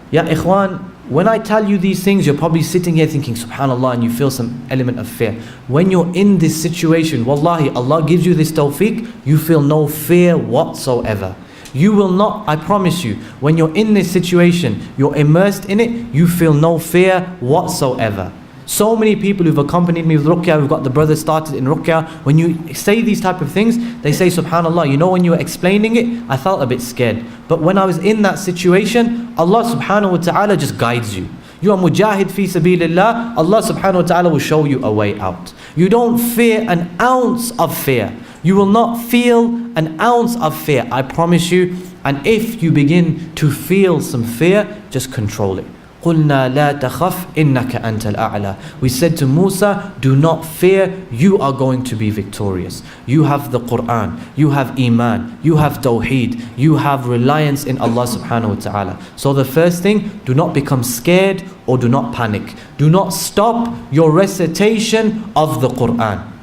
Ya ikhwan, when I tell you these things, you're probably sitting here thinking, subhanallah, and you feel some element of fear. When you're in this situation, wallahi, Allah gives you this tawfiq, you feel no fear whatsoever. You will not, I promise you, when you're in this situation, you're immersed in it, you feel no fear whatsoever. So many people who've accompanied me with Ruqyah, we've got the brothers started in Ruqyah, when you say these type of things, they say, subhanallah, you know, when you were explaining it, I felt a bit scared. But when I was in that situation, Allah subhanahu wa ta'ala just guides you. You are mujahid fi sabilillah, Allah subhanahu wa ta'ala will show you a way out. You don't fear an ounce of fear. You will not feel an ounce of fear, I promise you. And if you begin to feel some fear, just control it. قُلْنَا لَا تَخَفْ إِنَّكَ أَنْتَ الْأَعْلَى. We said to Musa, do not fear, you are going to be victorious. You have the Qur'an, you have Iman, you have Tawheed, you have reliance in Allah subhanahu wa ta'ala. So the first thing, do not become scared or do not panic. Do not stop your recitation of the Qur'an.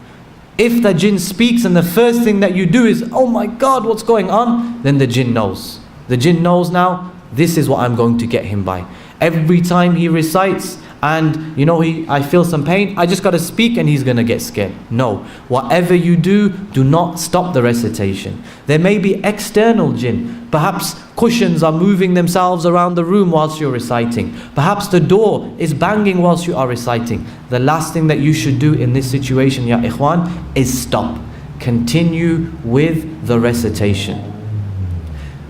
If the jinn speaks and the first thing that you do is, oh my God, what's going on? Then the jinn knows. The jinn knows now, this is what I'm going to get him by. Every time he recites and you know I feel some pain, I just got to speak and he's going to get scared. No, whatever you do, do not stop the recitation. There may be external jinn. Perhaps cushions are moving themselves around the room whilst you're reciting. Perhaps the door is banging whilst you are reciting. The last thing that you should do in this situation, ya ikhwan, is stop. Continue with the recitation.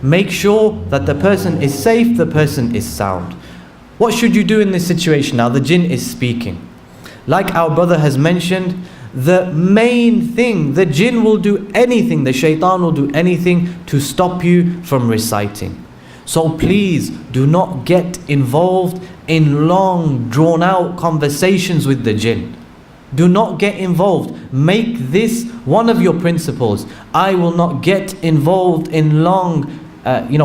Make sure that the person is safe, the person is sound. What should you do in this situation? Now the jinn is speaking. Like our brother has mentioned, the main thing, the jinn will do anything, the shaitan will do anything to stop you from reciting. So please do not get involved in long drawn out conversations with the jinn. Do not get involved. Make this one of your principles. I will not get involved in long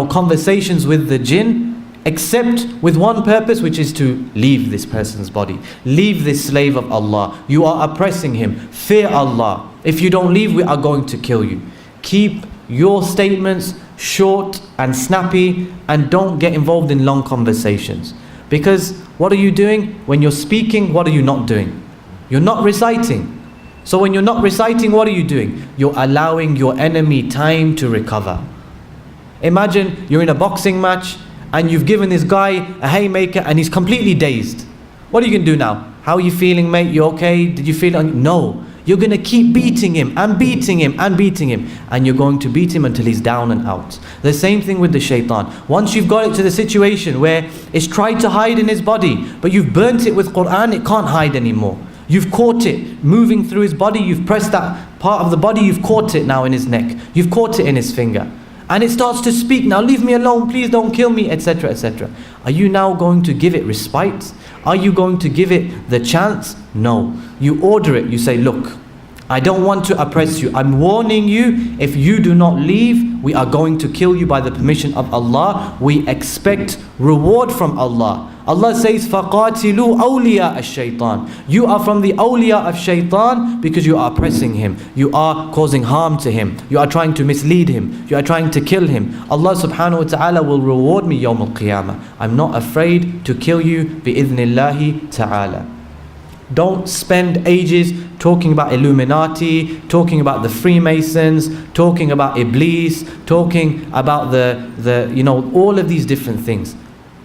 conversations with the jinn, except with one purpose, which is to leave this person's body. Leave this slave of Allah. You are oppressing him. Fear Allah. If you don't leave, we are going to kill you. Keep your statements short and snappy and don't get involved in long conversations. Because what are you doing? When you're speaking, what are you not doing? You're not reciting. So when you're not reciting, what are you doing? You're allowing your enemy time to recover. Imagine you're in a boxing match and you've given this guy a haymaker and he's completely dazed. What are you going to do now? How are you feeling, mate? You okay? Did you feel it? No. You're going to keep beating him and beating him and beating him. And you're going to beat him until he's down and out. The same thing with the shaitan. Once you've got it to the situation where it's tried to hide in his body, but you've burnt it with Qur'an, it can't hide anymore. You've caught it moving through his body. You've pressed that part of the body. You've caught it now in his neck. You've caught it in his finger. And it starts to speak, now leave me alone, please don't kill me, etc., etc. Are you now going to give it respite? Are you going to give it the chance? No. You order it, you say, look, I don't want to oppress you. I'm warning you, if you do not leave, we are going to kill you by the permission of Allah. We expect reward from Allah. Allah says, فَقَاتِلُوا أَوْلِيَاءَ الشَّيْطَانِ. You are from the awliya of shaitan because you are oppressing him. You are causing harm to him. You are trying to mislead him. You are trying to kill him. Allah subhanahu wa ta'ala will reward me yawm al-qiyamah. I'm not afraid to kill you bi-idhnillahi ta'ala. Don't spend ages talking about Illuminati, talking about the Freemasons, talking about Iblis, talking about all of these different things.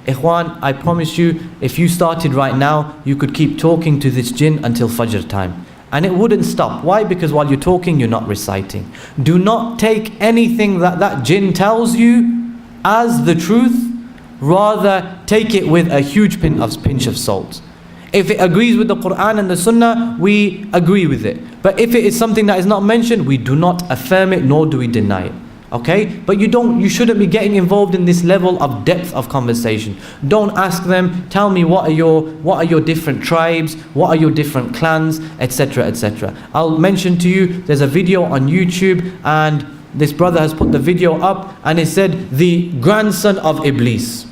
Ikhwan, I promise you, if you started right now, you could keep talking to this jinn until Fajr time. And it wouldn't stop. Why? Because while you're talking, you're not reciting. Do not take anything that jinn tells you as the truth. Rather, take it with a huge pinch of salt. If it agrees with the Qur'an and the Sunnah, we agree with it. But if it is something that is not mentioned, we do not affirm it, nor do we deny it. Okay? But you shouldn't be getting involved in this level of depth of conversation. Don't ask them, tell me what are your different tribes, what are your different clans, etc., etc. I'll mention to you, there's a video on YouTube and this brother has put the video up and it said, the grandson of Iblis.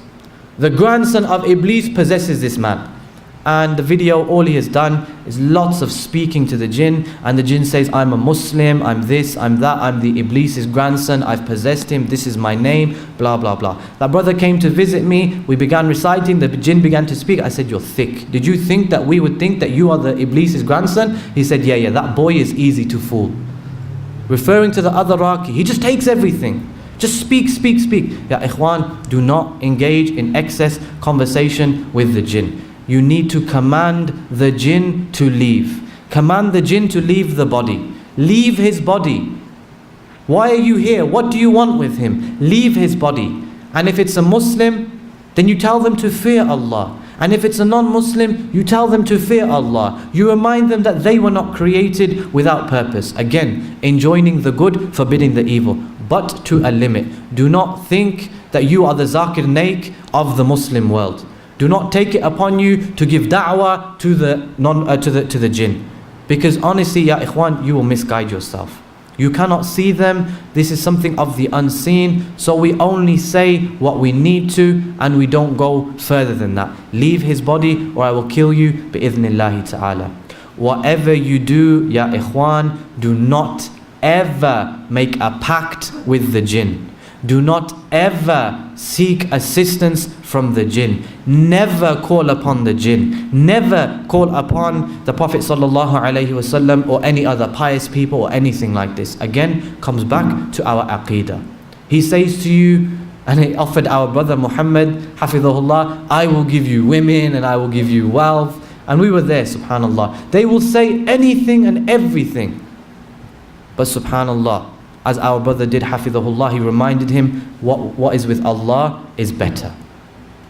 The grandson of Iblis possesses this man. And the video, all he has done is lots of speaking to the jinn, and the jinn says, I'm a Muslim, I'm this, I'm that, I'm the Iblis's grandson, I've possessed him, this is my name, blah blah blah. That brother came to visit me, we began reciting, the jinn began to speak. I said, you're thick. Did you think that we would think that you are the Iblis's grandson? He said, yeah, that boy is easy to fool. Referring to the other Raqi, he just takes everything. Just speak. Ya ikhwan, do not engage in excess conversation with the jinn. You need to command the jinn to leave. Command the jinn to leave the body. Leave his body. Why are you here? What do you want with him? Leave his body. And if it's a Muslim, then you tell them to fear Allah. And if it's a non-Muslim, you tell them to fear Allah. You remind them that they were not created without purpose. Again, enjoining the good, forbidding the evil, but to a limit. Do not think that you are the Zakir Naik of the Muslim world. Do not take it upon you to give da'wah to the jinn. Because honestly, ya ikhwan, you will misguide yourself. You cannot see them. This is something of the unseen. So we only say what we need to, and we don't go further than that. Leave his body or I will kill you bi'idhnillahi ta'ala. Whatever you do, ya ikhwan, do not ever make a pact with the jinn. Do not ever seek assistance from the jinn. Never call upon the jinn. Never call upon the Prophet ﷺ or any other pious people or anything like this. Again, comes back to our aqidah. He says to you, and he offered our brother Muhammad, Hafidhahullah, I will give you women and I will give you wealth. And we were there, subhanallah. They will say anything and everything. But subhanallah, as our brother did, Hafidhahullah, he reminded him, what is with Allah is better.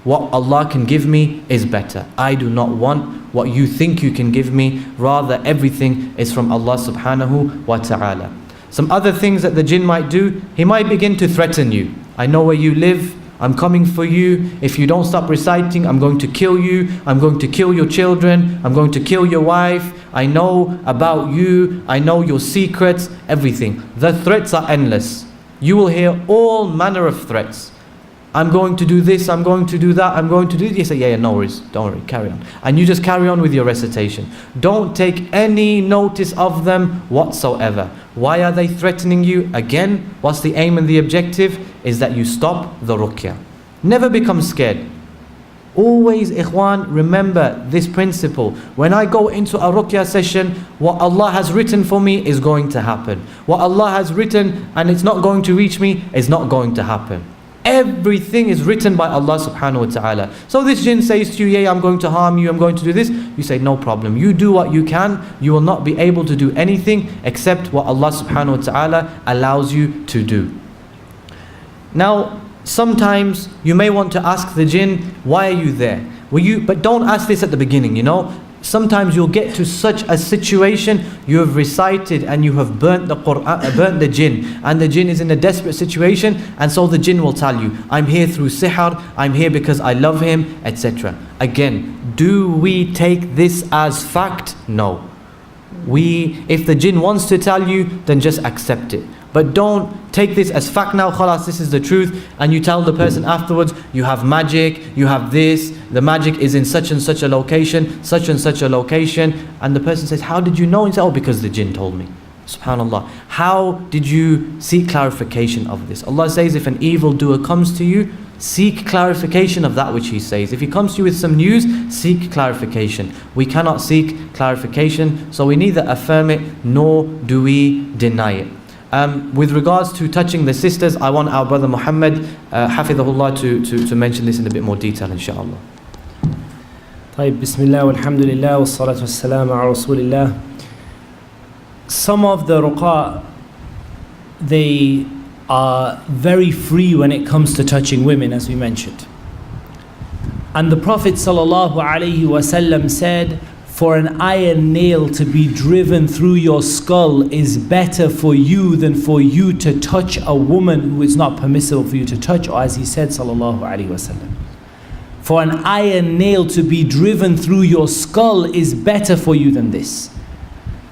What Allah can give me is better. I do not want what you think you can give me. Rather, everything is from Allah subhanahu wa ta'ala. Some other things that the jinn might do, he might begin to threaten you. I know where you live. I'm coming for you. If you don't stop reciting, I'm going to kill you. I'm going to kill your children. I'm going to kill your wife. I know about you. I know your secrets, everything. The threats are endless. You will hear all manner of threats. I'm going to do this, I'm going to do that, I'm going to do this. You say, yeah, no worries, don't worry, carry on. And you just carry on with your recitation. Don't take any notice of them whatsoever. Why are they threatening you? Again, what's the aim and the objective? Is that you stop the ruqyah. Never become scared. Always, ikhwan, remember this principle. When I go into a ruqyah session, what Allah has written for me is going to happen. What Allah has written and it's not going to reach me is not going to happen. Everything is written by Allah subhanahu wa ta'ala. So this jinn says to you, yeah, I'm going to harm you, I'm going to do this. You say, no problem. You do what you can. You will not be able to do anything except what Allah subhanahu wa ta'ala allows you to do. Now, sometimes you may want to ask the jinn, why are you there? But don't ask this at the beginning, you know. Sometimes you'll get to such a situation, you have recited and you have burnt the Qur'an, burnt the jinn, and the jinn is in a desperate situation, and so the jinn will tell you, I'm here through sihr, I'm here because I love him, etc. Again, do we take this as fact? No. If the jinn wants to tell you, then just accept it. But don't take this as fact now, khalas, this is the truth, and you tell the person afterwards, you have magic, you have this, the magic is in such and such a location, such and such a location, and the person says, how did you know? And you say, oh, because the jinn told me. Subhanallah. How did you seek clarification of this? Allah says, if an evildoer comes to you, seek clarification of that which he says. If he comes to you with some news, seek clarification. We cannot seek clarification, so we neither affirm it nor do we deny it. With regards to touching the sisters, I want our brother Muhammad, Hafidhahullah, to mention this in a bit more detail, inshaAllah. طيب, Bismillah, walhamdulillah, wassalatu wassalamu ala rasulillah. Some of the ruqa, they are very free when it comes to touching women, as we mentioned. And the Prophet sallallahu alaihi wasallam said, for an iron nail to be driven through your skull is better for you than for you to touch a woman who is not permissible for you to touch, or as he said sallallahu alaihi wasallam. For an iron nail to be driven through your skull is better for you than this.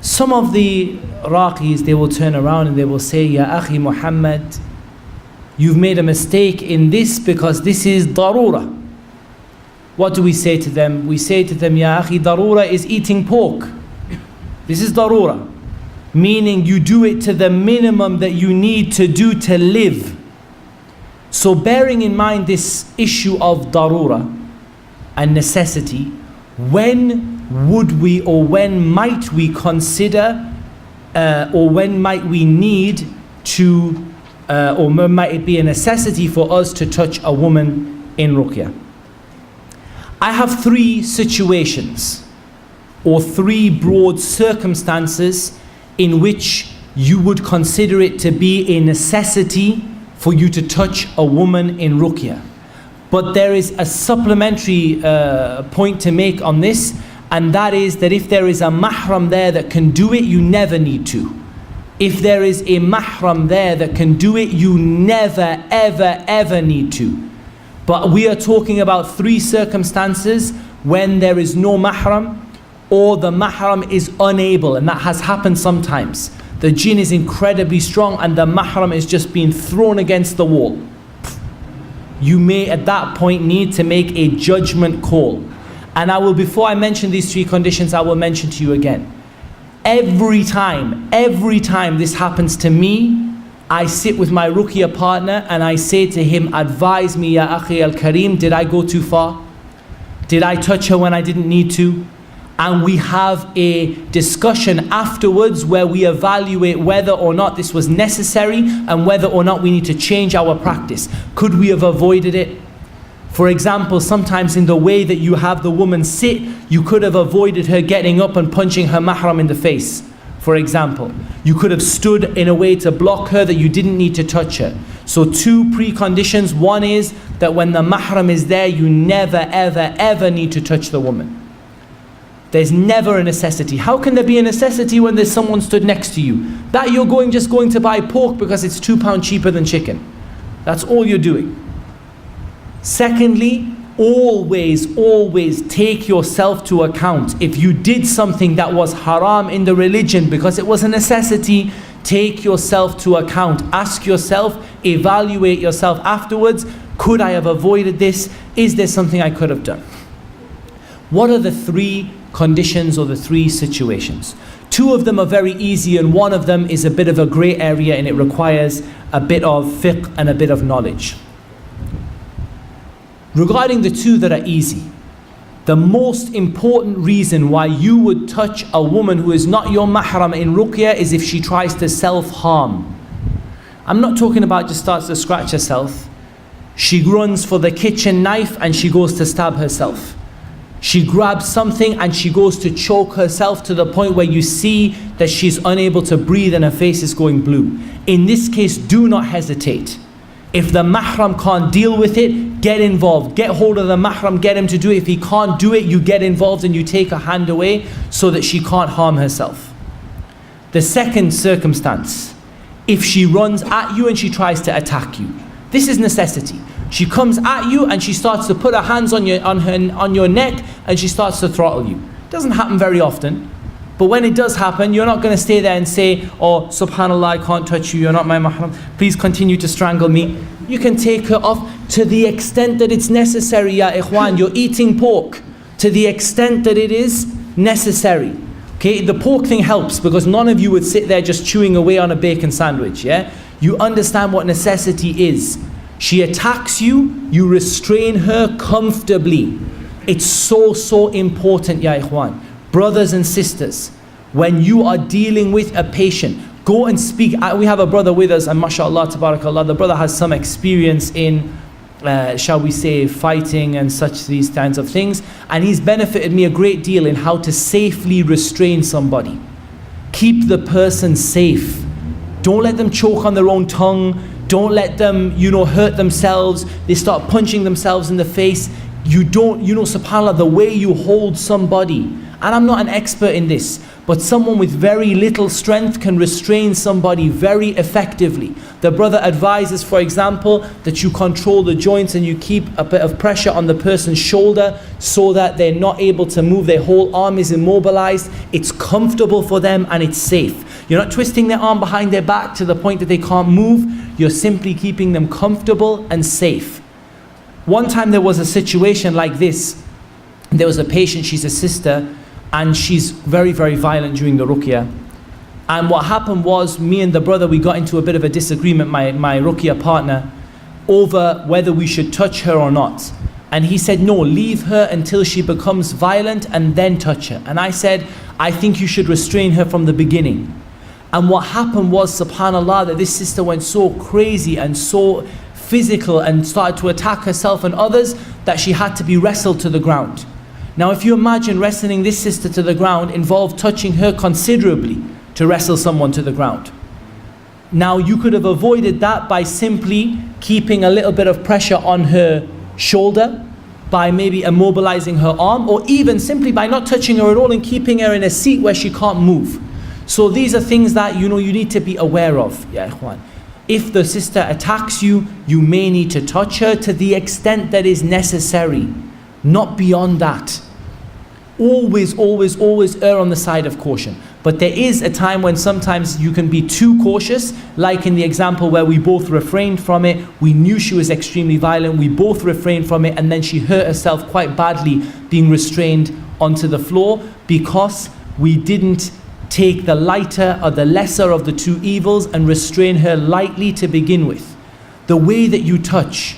Some of the Raqis, they will turn around and they will say, Ya Akhi Muhammad, you've made a mistake in this because this is darura. What do we say to them? We say to them, Ya akhi, darura is eating pork. This is darura. Meaning you do it to the minimum that you need to do to live. So bearing in mind this issue of darura and necessity, when would we or when might we consider or when might we need to or might it be a necessity for us to touch a woman in Ruqyah? I have three situations or three broad circumstances in which you would consider it to be a necessity for you to touch a woman in Ruqyah. But there is a supplementary point to make on this, and that is that if there is a mahram there that can do it, you never need to. If there is a mahram there that can do it, you never, ever, ever need to. But we are talking about three circumstances when there is no mahram or the mahram is unable, and that has happened sometimes. The jinn is incredibly strong and the mahram is just being thrown against the wall. You may at that point need to make a judgment call. And I will, before I mention these three conditions, I will mention to you again. Every time this happens to me, I sit with my Ruqyah partner and I say to him, advise me, Ya Akhi al-Kareem, did I go too far? Did I touch her when I didn't need to? And we have a discussion afterwards where we evaluate whether or not this was necessary and whether or not we need to change our practice. Could we have avoided it? For example, sometimes in the way that you have the woman sit, you could have avoided her getting up and punching her mahram in the face. For example, you could have stood in a way to block her that you didn't need to touch her. So two preconditions. One is that when the mahram is there, you never, ever, ever need to touch the woman. There's never a necessity. How can there be a necessity when there's someone stood next to you? That you're just going to buy pork because it's £2 cheaper than chicken. That's all you're doing. Secondly, always take yourself to account. If you did something that was haram in the religion because it was a necessity, take yourself to account. Ask yourself, evaluate yourself afterwards. Could I have avoided this? Is there something I could have done? What are the three conditions or the three situations? Two of them are very easy and one of them is a bit of a grey area and it requires a bit of fiqh and a bit of knowledge. Regarding the two that are easy, the most important reason why you would touch a woman who is not your mahram in Ruqyah is if she tries to self-harm. I'm not talking about just starts to scratch herself. She runs for the kitchen knife and she goes to stab herself. She grabs something and she goes to choke herself to the point where you see that she's unable to breathe and her face is going blue. In this case, do not hesitate. If the mahram can't deal with it, get involved. Get hold of the mahram, get him to do it. If he can't do it, you get involved and you take a hand away so that she can't harm herself. The second circumstance, if she runs at you and she tries to attack you. This is necessity. She comes at you and she starts to put her hands on your neck and she starts to throttle you. It doesn't happen very often. But when it does happen, you're not going to stay there and say, oh, subhanallah, I can't touch you, you're not my mahram, please continue to strangle me. You can take her off to the extent that it's necessary, ya ikhwan. You're eating pork to the extent that it is necessary. Okay, the pork thing helps because none of you would sit there just chewing away on a bacon sandwich, yeah? You understand what necessity is. She attacks you, you restrain her comfortably. It's so important, ya ikhwan. Brothers and sisters, when you are dealing with a patient, go and speak. We have a brother with us, and mashallah, tabarakallah, the brother has some experience in, shall we say, fighting and these kinds of things. And he's benefited me a great deal in how to safely restrain somebody. Keep the person safe. Don't let them choke on their own tongue. Don't let them, hurt themselves. They start punching themselves in the face. You don't, subhanAllah, the way you hold somebody, and I'm not an expert in this, but someone with very little strength can restrain somebody very effectively. The brother advises, for example, that you control the joints and you keep a bit of pressure on the person's shoulder so that they're not able to move, their whole arm is immobilized, it's comfortable for them and it's safe. You're not twisting their arm behind their back to the point that they can't move, you're simply keeping them comfortable and safe. One time there was a situation like this There was a patient, she's a sister, and she's very, very violent during the ruqyah. And what happened was, me and the brother, we got into a bit of a disagreement, my ruqyah partner, over whether we should touch her or not. And he said, no, leave her until she becomes violent and then touch her. And I said, I think you should restrain her from the beginning. And what happened was, subhanAllah, that this sister went so crazy and so physical and started to attack herself and others that she had to be wrestled to the ground. Now if you imagine wrestling this sister to the ground involved touching her considerably to wrestle someone to the ground. Now you could have avoided that by simply keeping a little bit of pressure on her shoulder, by maybe immobilizing her arm, or even simply by not touching her at all and keeping her in a seat where she can't move. So these are things that you need to be aware of, ya ikhwan. If the sister attacks you, you may need to touch her to the extent that is necessary, not beyond that. Always, always, always err on the side of caution. But there is a time when sometimes you can be too cautious, like in the example where we both refrained from it. We knew she was extremely violent, we both refrained from it, and then she hurt herself quite badly being restrained onto the floor because we didn't take the lighter or the lesser of the two evils and restrain her lightly to begin with. The way that you touch,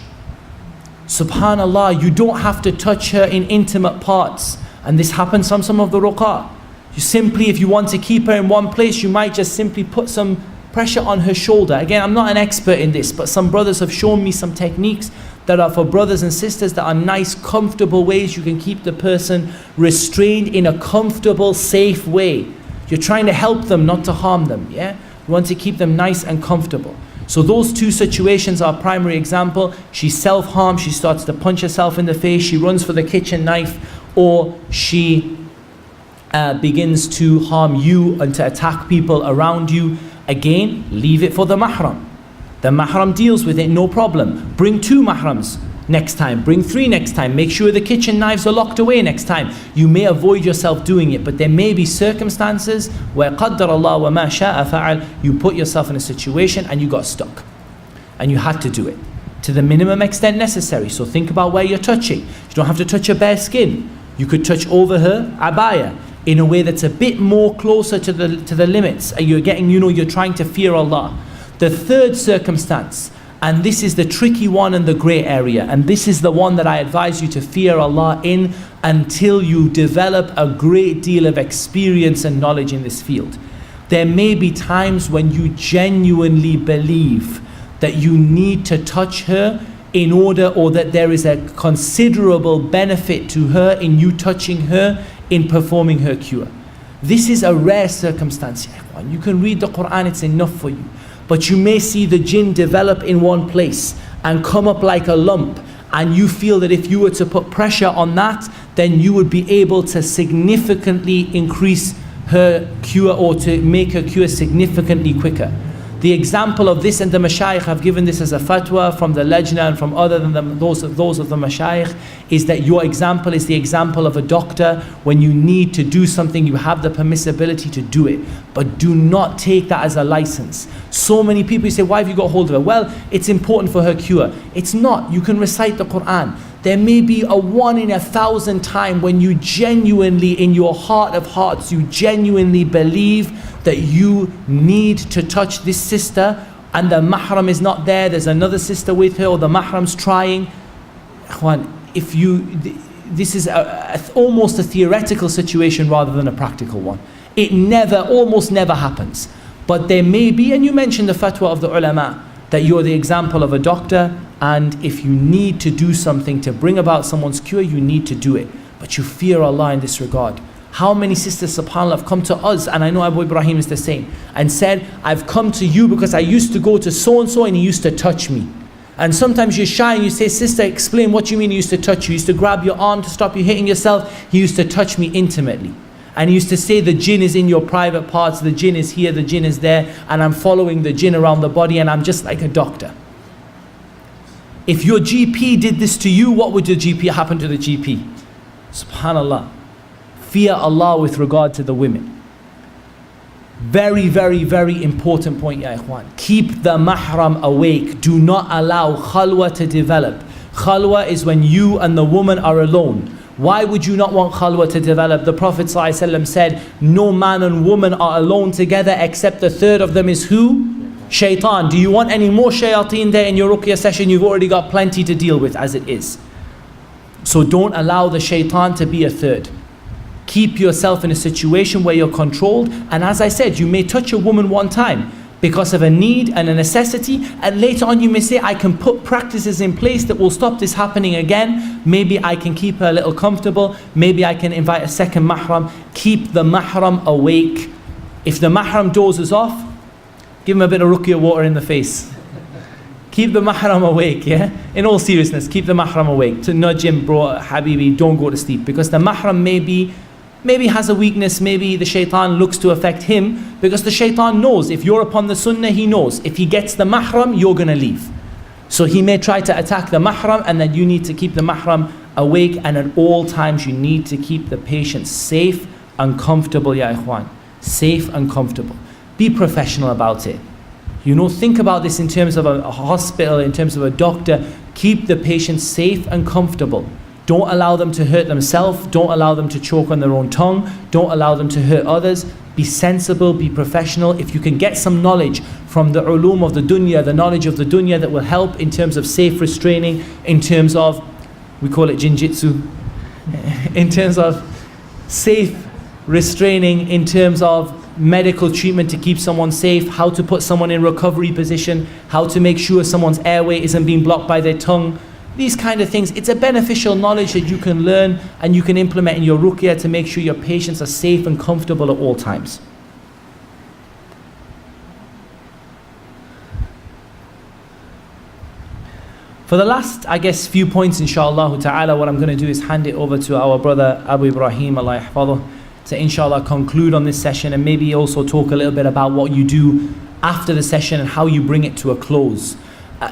subhanallah, you don't have to touch her in intimate parts. And this happens from some of the ruqah. You simply, if you want to keep her in one place, you might just simply put some pressure on her shoulder. Again, I'm not an expert in this, but some brothers have shown me some techniques that are for brothers and sisters that are nice, comfortable ways you can keep the person restrained in a comfortable, safe way. You're trying to help them, not to harm them, yeah? You want to keep them nice and comfortable. So those two situations are a primary example. She self-harms, she starts to punch herself in the face, she runs for the kitchen knife, or she begins to harm you and to attack people around you. Again, leave it for the mahram. The mahram deals with it, no problem. Bring 2 mahrams next time, bring 3 next time. Make sure the kitchen knives are locked away next time. You may avoid yourself doing it, but there may be circumstances where qaddar Allah wa ma sha'a fa'al, you put yourself in a situation and you got stuck. And you had to do it to the minimum extent necessary. So think about where you're touching. You don't have to touch her bare skin. You could touch over her abaya in a way that's a bit more closer to the limits. And you're getting, you're trying to fear Allah. The third circumstance, and this is the tricky one and the grey area, and this is the one that I advise you to fear Allah in until you develop a great deal of experience and knowledge in this field. There may be times when you genuinely believe that you need to touch her in order, or that there is a considerable benefit to her in you touching her in performing her cure. This is a rare circumstance. You can read the Qur'an, it's enough for you. But you may see the jinn develop in one place and come up like a lump, and you feel that if you were to put pressure on that, then you would be able to significantly increase her cure, or to make her cure significantly quicker. The example of this, and the mashayikh have given this as a fatwa from the lajna and from other than those of the mashayikh, is that your example is the example of a doctor. When you need to do something, you have the permissibility to do it, but do not take that as a license. So many people say, why have you got hold of her? Well, it's important for her cure. It's not. You can recite the Qur'an. There may be a 1 in 1,000 time when you genuinely, in your heart of hearts, you genuinely believe that you need to touch this sister, and the mahram is not there, there's another sister with her, or the mahram's trying. This is almost a theoretical situation rather than a practical one. It almost never happens. But there may be, and you mentioned the fatwa of the ulama, that you're the example of a doctor, and if you need to do something to bring about someone's cure, you need to do it. But you fear Allah in this regard. How many sisters, subhanAllah, have come to us, and I know Abu Ibraheem is the same, and said, I've come to you because I used to go to so-and-so and he used to touch me. And sometimes you're shy and you say, sister, explain what you mean he used to touch you. He used to grab your arm to stop you hitting yourself. He used to touch me intimately. And he used to say the jinn is in your private parts, the jinn is here, the jinn is there, and I'm following the jinn around the body, and I'm just like a doctor. If your GP did this to you, what would your GP happen to the GP? SubhanAllah. Fear Allah with regard to the women. Very, very, very important point, ya ikhwan. Keep the mahram awake. Do not allow khalwa to develop. Khalwa is when you and the woman are alone. Why would you not want khalwa to develop? The Prophet ﷺ said, no man and woman are alone together except the third of them is who? Shaitan. Do you want any more shayateen there in your ruqya session? You've already got plenty to deal with as it is. So don't allow the shaitan to be a third. Keep yourself in a situation where you're controlled. And as I said, you may touch a woman one time because of a need and a necessity, and later on you may say, I can put practices in place that will stop this happening again. Maybe I can keep her a little comfortable, maybe I can invite a second mahram. Keep the mahram awake. If the mahram dozes off, give him a bit of ruqya water in the face. Keep the mahram awake, yeah? In all seriousness, keep the mahram awake. To nudge him, bro, habibi, don't go to sleep. Because the mahram maybe has a weakness, maybe the shaitan looks to affect him, because the shaitan knows, if you're upon the sunnah, he knows, if he gets the mahram, you're going to leave. So he may try to attack the mahram, and then you need to keep the mahram awake, and at all times you need to keep the patient safe and comfortable, ya ikhwan. Safe and comfortable. Be professional about it. You know, think about this in terms of a hospital, in terms of a doctor. Keep the patient safe and comfortable. Don't allow them to hurt themselves. Don't allow them to choke on their own tongue. Don't allow them to hurt others. Be sensible, be professional. If you can get some knowledge from the ulum of the dunya, the knowledge of the dunya that will help in terms of safe restraining, in terms of, we call it jinjitsu, in terms of safe restraining, in terms of medical treatment to keep someone safe, how to put someone in recovery position, how to make sure someone's airway isn't being blocked by their tongue. These kind of things, it's a beneficial knowledge that you can learn and you can implement in your ruqya to make sure your patients are safe and comfortable at all times. For the last, I guess, few points, inshallah ta'ala, what I'm going to do is hand it over to our brother Abu Ibraheem, Allah yahfadah, to inshallah conclude on this session, and maybe also talk a little bit about what you do after the session and how you bring it to a close.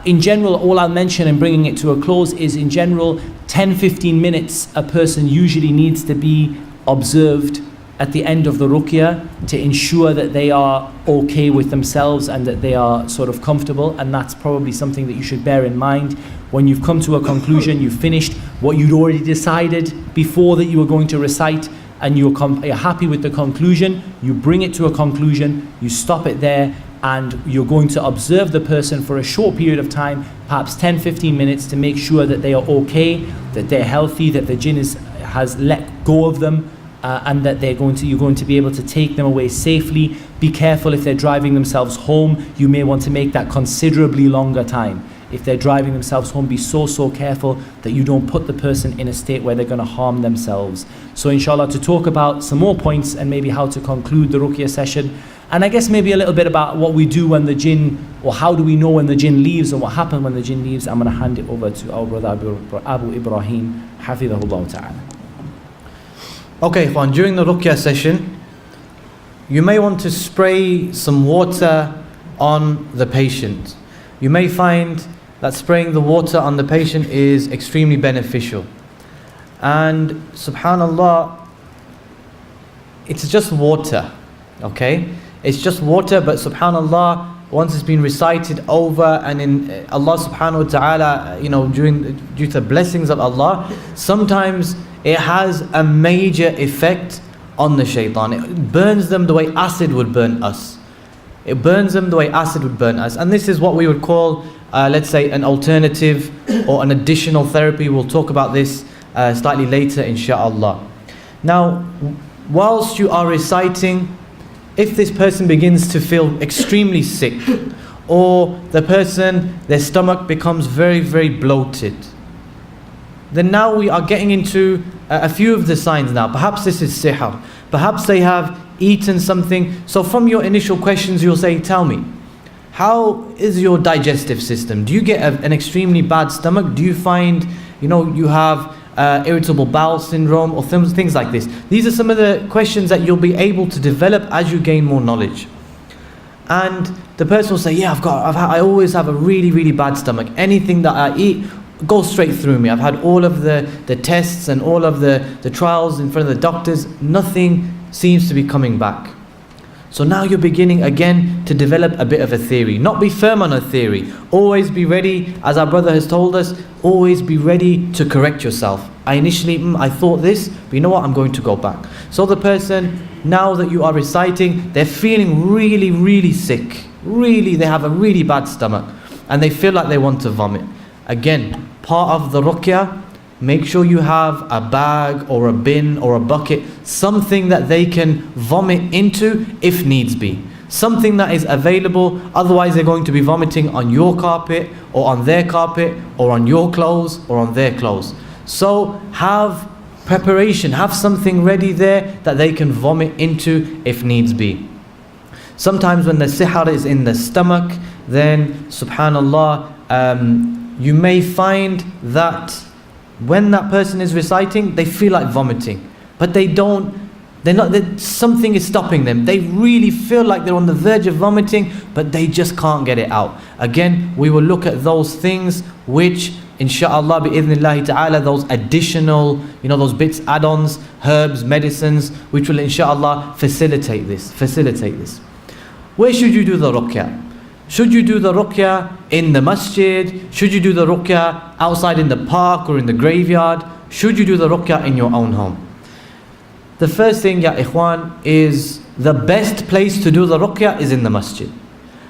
In general, all I'll mention in bringing it to a close is, in general, 10-15 minutes a person usually needs to be observed at the end of the ruqya to ensure that they are okay with themselves and that they are sort of comfortable. And that's probably something that you should bear in mind when you've come to a conclusion, you've finished what you'd already decided before that you were going to recite, and you're happy with the conclusion. You bring it to a conclusion, you stop it there, and you're going to observe the person for a short period of time, perhaps 10-15 minutes, to make sure that they are okay, that they're healthy, that the jinn has let go of them, and that you're going to be able to take them away safely. Be careful if they're driving themselves home. You may want to make that considerably longer time. If they're driving themselves home, be so careful that you don't put the person in a state where they're going to harm themselves. So inshallah, to talk about some more points and maybe how to conclude the ruqya session, and I guess maybe a little bit about what we do when the jinn, or how do we know when the jinn leaves and what happens when the jinn leaves, I'm going to hand it over to our brother Abu Ibraheem, hafidhahullah ta'ala. Okay, Juan, during the ruqya session, you may want to spray some water on the patient. You may find that spraying the water on the patient is extremely beneficial. And subhanallah, it's just water, okay? It's just water, but subhanallah, once it's been recited over, and in Allah subhanahu wa ta'ala, due to the blessings of Allah, sometimes it has a major effect on the shaitan. It burns them the way acid would burn us. It burns them the way acid would burn us. And this is what we would call, let's say, an alternative or an additional therapy. We'll talk about this slightly later, inshaAllah. Now, whilst you are reciting, if this person begins to feel extremely sick, or the person, their stomach becomes very bloated, then now we are getting into a few of the signs now. Perhaps this is sihr. Perhaps they have eaten something. So from your initial questions, you'll say, tell me, how is your digestive system? Do you get an extremely bad stomach? Do you find, you have irritable bowel syndrome or things like this? These are some of the questions that you'll be able to develop as you gain more knowledge. And the person will say, yeah, I always have a really bad stomach. Anything that I eat goes straight through me. I've had all of the tests and all of the trials in front of the doctors. Nothing seems to be coming back. So now you're beginning again to develop a bit of a theory. Not be firm on a theory. Always be ready, as our brother has told us, always be ready to correct yourself. I thought this, but you know what, I'm going to go back. So the person, now that you are reciting, they're feeling really, really sick. Really, they have a really bad stomach. And they feel like they want to vomit. Again, part of the ruqyah, make sure you have a bag or a bin or a bucket, something that they can vomit into if needs be. Something that is available, otherwise they're going to be vomiting on your carpet or on their carpet or on your clothes or on their clothes. So have preparation, have something ready there that they can vomit into if needs be. Sometimes when the sihr is in the stomach, then subhanallah, you may find that when that person is reciting, they feel like vomiting, but something is stopping them. They really feel like they're on the verge of vomiting, but they just can't get it out. Again, we will look at those things which, inshaAllah, bi'idhnillahi ta'ala, those additional, those bits, add-ons, herbs, medicines, which will inshaAllah facilitate this. Where should you do the ruqyah? Should you do the ruqyah in the masjid? Should you do the ruqyah outside in the park or in the graveyard? Should you do the ruqyah in your own home? The first thing, ya ikhwan, is the best place to do the ruqyah is in the masjid.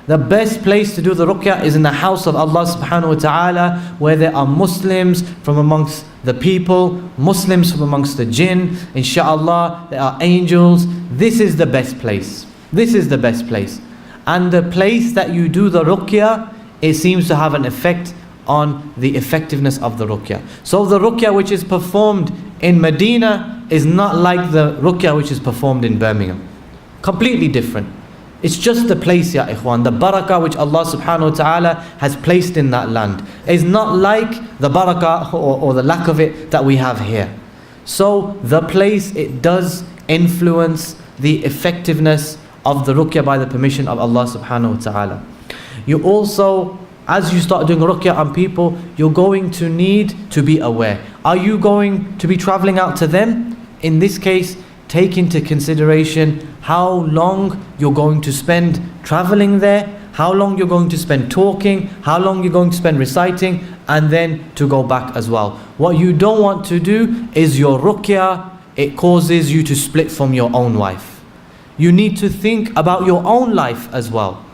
The best place to do the ruqyah is in the house of Allah subhanahu wa ta'ala, where there are Muslims from amongst the people, Muslims from amongst the jinn, inshaAllah, there are angels. This is the best place. This is the best place. And the place that you do the ruqyah, it seems to have an effect on the effectiveness of the ruqyah. So the ruqyah which is performed in Medina is not like the ruqyah which is performed in Birmingham. Completely different. It's just the place, ya ikhwan. The barakah which Allah subhanahu wa ta'ala has placed in that land is not like the barakah or the lack of it that we have here. So the place, it does influence the effectiveness of the ruqyah by the permission of Allah subhanahu wa ta'ala. You also, as you start doing ruqyah on people, you're going to need to be aware. Are you going to be traveling out to them? In this case, take into consideration how long you're going to spend traveling there, how long you're going to spend talking, how long you're going to spend reciting, and then to go back as well. What you don't want to do is your ruqyah, it causes you to split from your own wife. You need to think about your own life as well.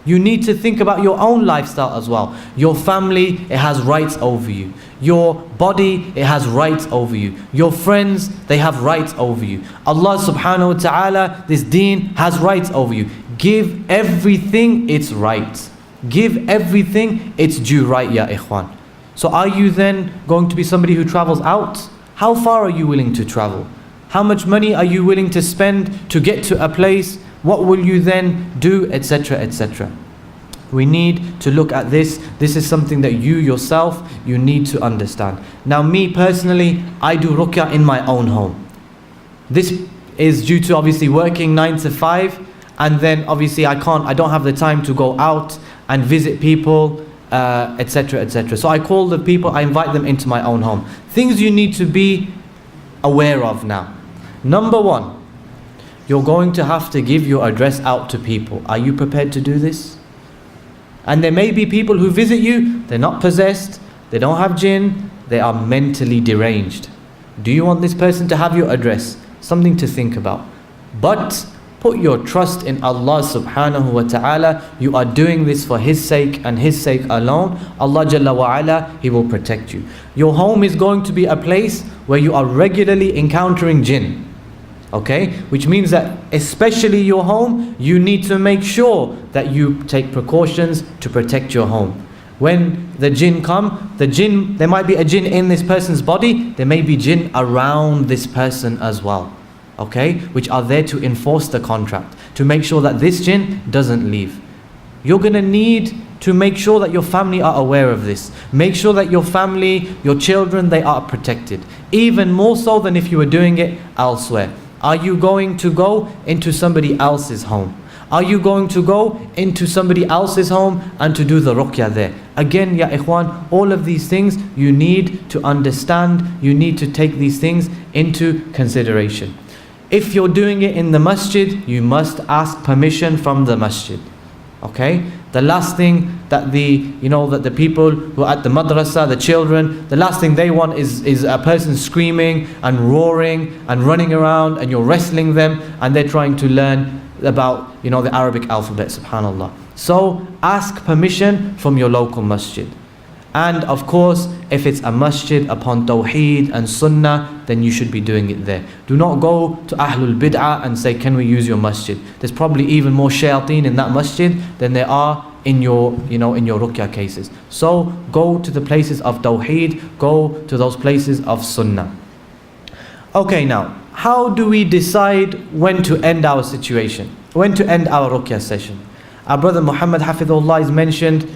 You need to think about your own lifestyle as well. Your family, it has rights over you. Your body, it has rights over you. Your friends, they have rights over you. Allah subhanahu wa ta'ala, this deen has rights over you. Give everything its right. Give everything its due right, ya ikhwan. So are you then going to be somebody who travels out? How far are you willing to travel? How much money are you willing to spend to get to a place? What will you then do, etc., etc. We need to look at this. This is something that you yourself, you need to understand. Now me personally, I do ruqyah in my own home. This is due to obviously working 9 to 5, and then obviously I don't have the time to go out and visit people, etc., etc. So I call the people, I invite them into my own home. Things you need to be aware of now. Number one, you're going to have to give your address out to people. Are you prepared to do this? And there may be people who visit you, they're not possessed, they don't have jinn, they are mentally deranged. Do you want this person to have your address? Something to think about. But put your trust in Allah subhanahu wa ta'ala. You are doing this for His sake and His sake alone. Allah Jalla wa ala, He will protect you. Your home is going to be a place where you are regularly encountering jinn. Okay, which means that especially your home, you need to make sure that you take precautions to protect your home. When the jinn come, there might be a jinn in this person's body, there may be jinn around this person as well. Okay, which are there to enforce the contract, to make sure that this jinn doesn't leave. You're going to need to make sure that your family are aware of this. Make sure that your family, your children, they are protected. Even more so than if you were doing it elsewhere. Are you going to go into somebody else's home? Are you going to go into somebody else's home and to do the ruqyah there? Again, ya ikhwan, all of these things you need to understand. You need to take these things into consideration. If you're doing it in the masjid, you must ask permission from the masjid. Okay? The last thing that that the people who are at the madrasa, the children, the last thing they want is a person screaming and roaring and running around, and you're wrestling them and they're trying to learn about the Arabic alphabet, subhanallah. So ask permission from your local masjid. And of course, if it's a masjid upon tawheed and sunnah, then you should be doing it there. Do not go to Ahlul Bid'ah and say, can we use your masjid? There's probably even more shayateen in that masjid than there are in your Ruqyah cases. So go to the places of tawheed, go to those places of sunnah. Okay, now, how do we decide when to end our situation? When to end our Ruqyah session? Our brother Muhammad Hafidhullah has mentioned,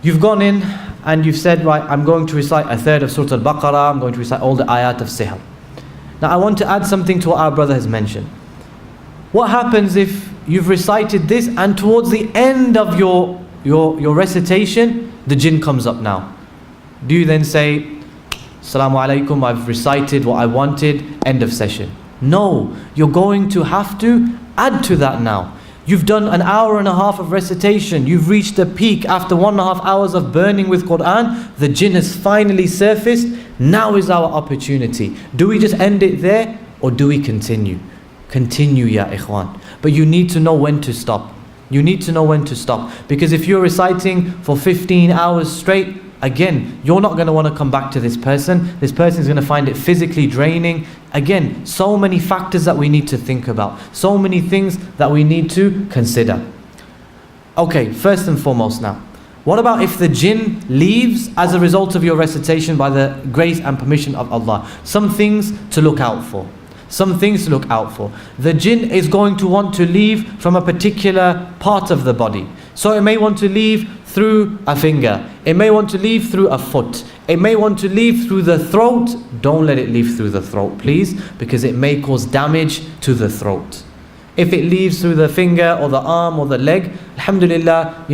you've gone in and you've said, right, I'm going to recite a third of Surah Al-Baqarah, I'm going to recite all the ayat of sihr. Now I want to add something to what our brother has mentioned. What happens if you've recited this and towards the end of your recitation, the jinn comes up now? Do you then say, Assalamu alaikum, I've recited what I wanted, end of session? No, you're going to have to add to that now. You've done an hour and a half of recitation. You've reached the peak after 1.5 hours of burning with Qur'an. The jinn has finally surfaced. Now is our opportunity. Do we just end it there or do we continue? Continue, ya ikhwan. But you need to know when to stop. You need to know when to stop. Because if you're reciting for 15 hours straight, again, you're not going to want to come back to this person. This person is going to find it physically draining. Again, so many factors that we need to think about. So many things that we need to consider. Okay, first and foremost now. What about if the jinn leaves as a result of your recitation by the grace and permission of Allah? Some things to look out for. Some things to look out for. The jinn is going to want to leave from a particular part of the body. So it may want to leave through a finger. It may want to leave through a foot. It may want to leave through the throat. Don't let it leave through the throat, please, because it may cause damage to the throat. If it leaves through the finger or the arm or the leg, alhamdulillah,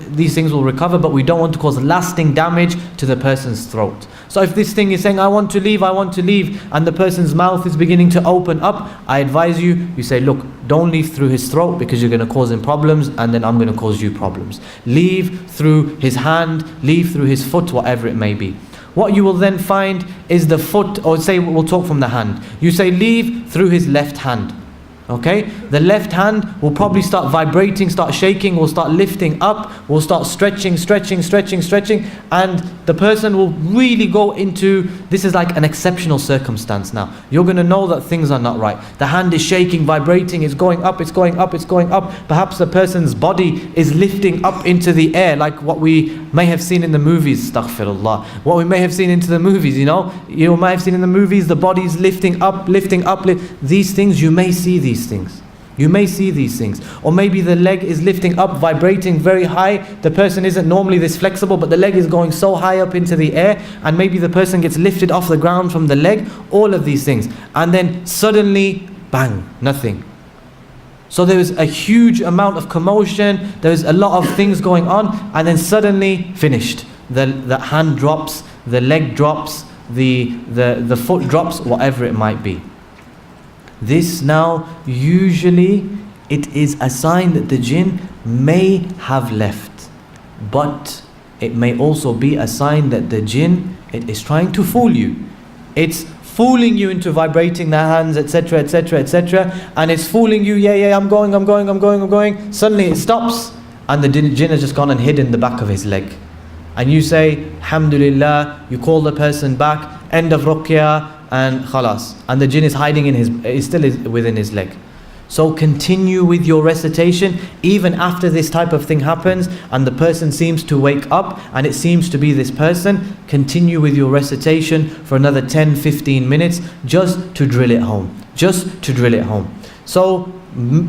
these things will recover, but we don't want to cause lasting damage to the person's throat. So if this thing is saying, I want to leave, and the person's mouth is beginning to open up, I advise you say, look, don't leave through his throat because you're going to cause him problems and then I'm going to cause you problems. Leave through his hand, leave through his foot, whatever it may be. What you will then find is the foot, or say we'll talk from the hand. You say leave through his left hand. Okay, the left hand will probably start vibrating, start shaking, will start lifting up, will start stretching, and the person will really go into, this is like an exceptional circumstance now. You're going to know that things are not right. The hand is shaking, vibrating, it's going up. Perhaps the person's body is lifting up into the air, like what we may have seen in the movies, astaghfirullah. What we may have seen into the movies, you may have seen in the movies, the body's lifting up. These things, you may see these things. You may see these things. Or maybe the leg is lifting up, vibrating very high. The person isn't normally this flexible, but the leg is going so high up into the air, and maybe the person gets lifted off the ground from the leg. All of these things. And then suddenly, bang, nothing. So there is a huge amount of commotion, there is a lot of things going on, and then suddenly finished. The hand drops, the leg drops, the foot drops, whatever it might be. This now, usually, it is a sign that the jinn may have left. But it may also be a sign that the jinn, it is trying to fool you. It's fooling you into vibrating their hands, etc., and it's fooling you, I'm going. Suddenly it stops, and the jinn has just gone and hid in the back of his leg. And you say, alhamdulillah, you call the person back, end of Ruqyah, and khalas, and the jinn is hiding within his leg. So continue with your recitation even after this type of thing happens and the person seems to wake up and it seems to be this person. Continue with your recitation for another 10-15 minutes just to drill it home. So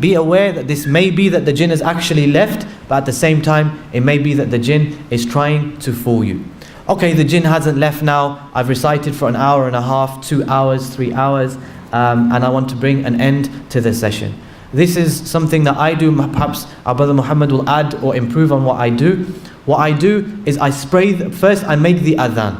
be aware that this may be that the jinn has actually left, but at the same time it may be that the jinn is trying to fool you. Okay, the jinn hasn't left now. I've recited for an hour and a half, 2 hours, 3 hours, and I want to bring an end to the session. This is something that I do. Perhaps our brother Muhammad will add or improve on what I do. What I do is I spray, first I make the adhan.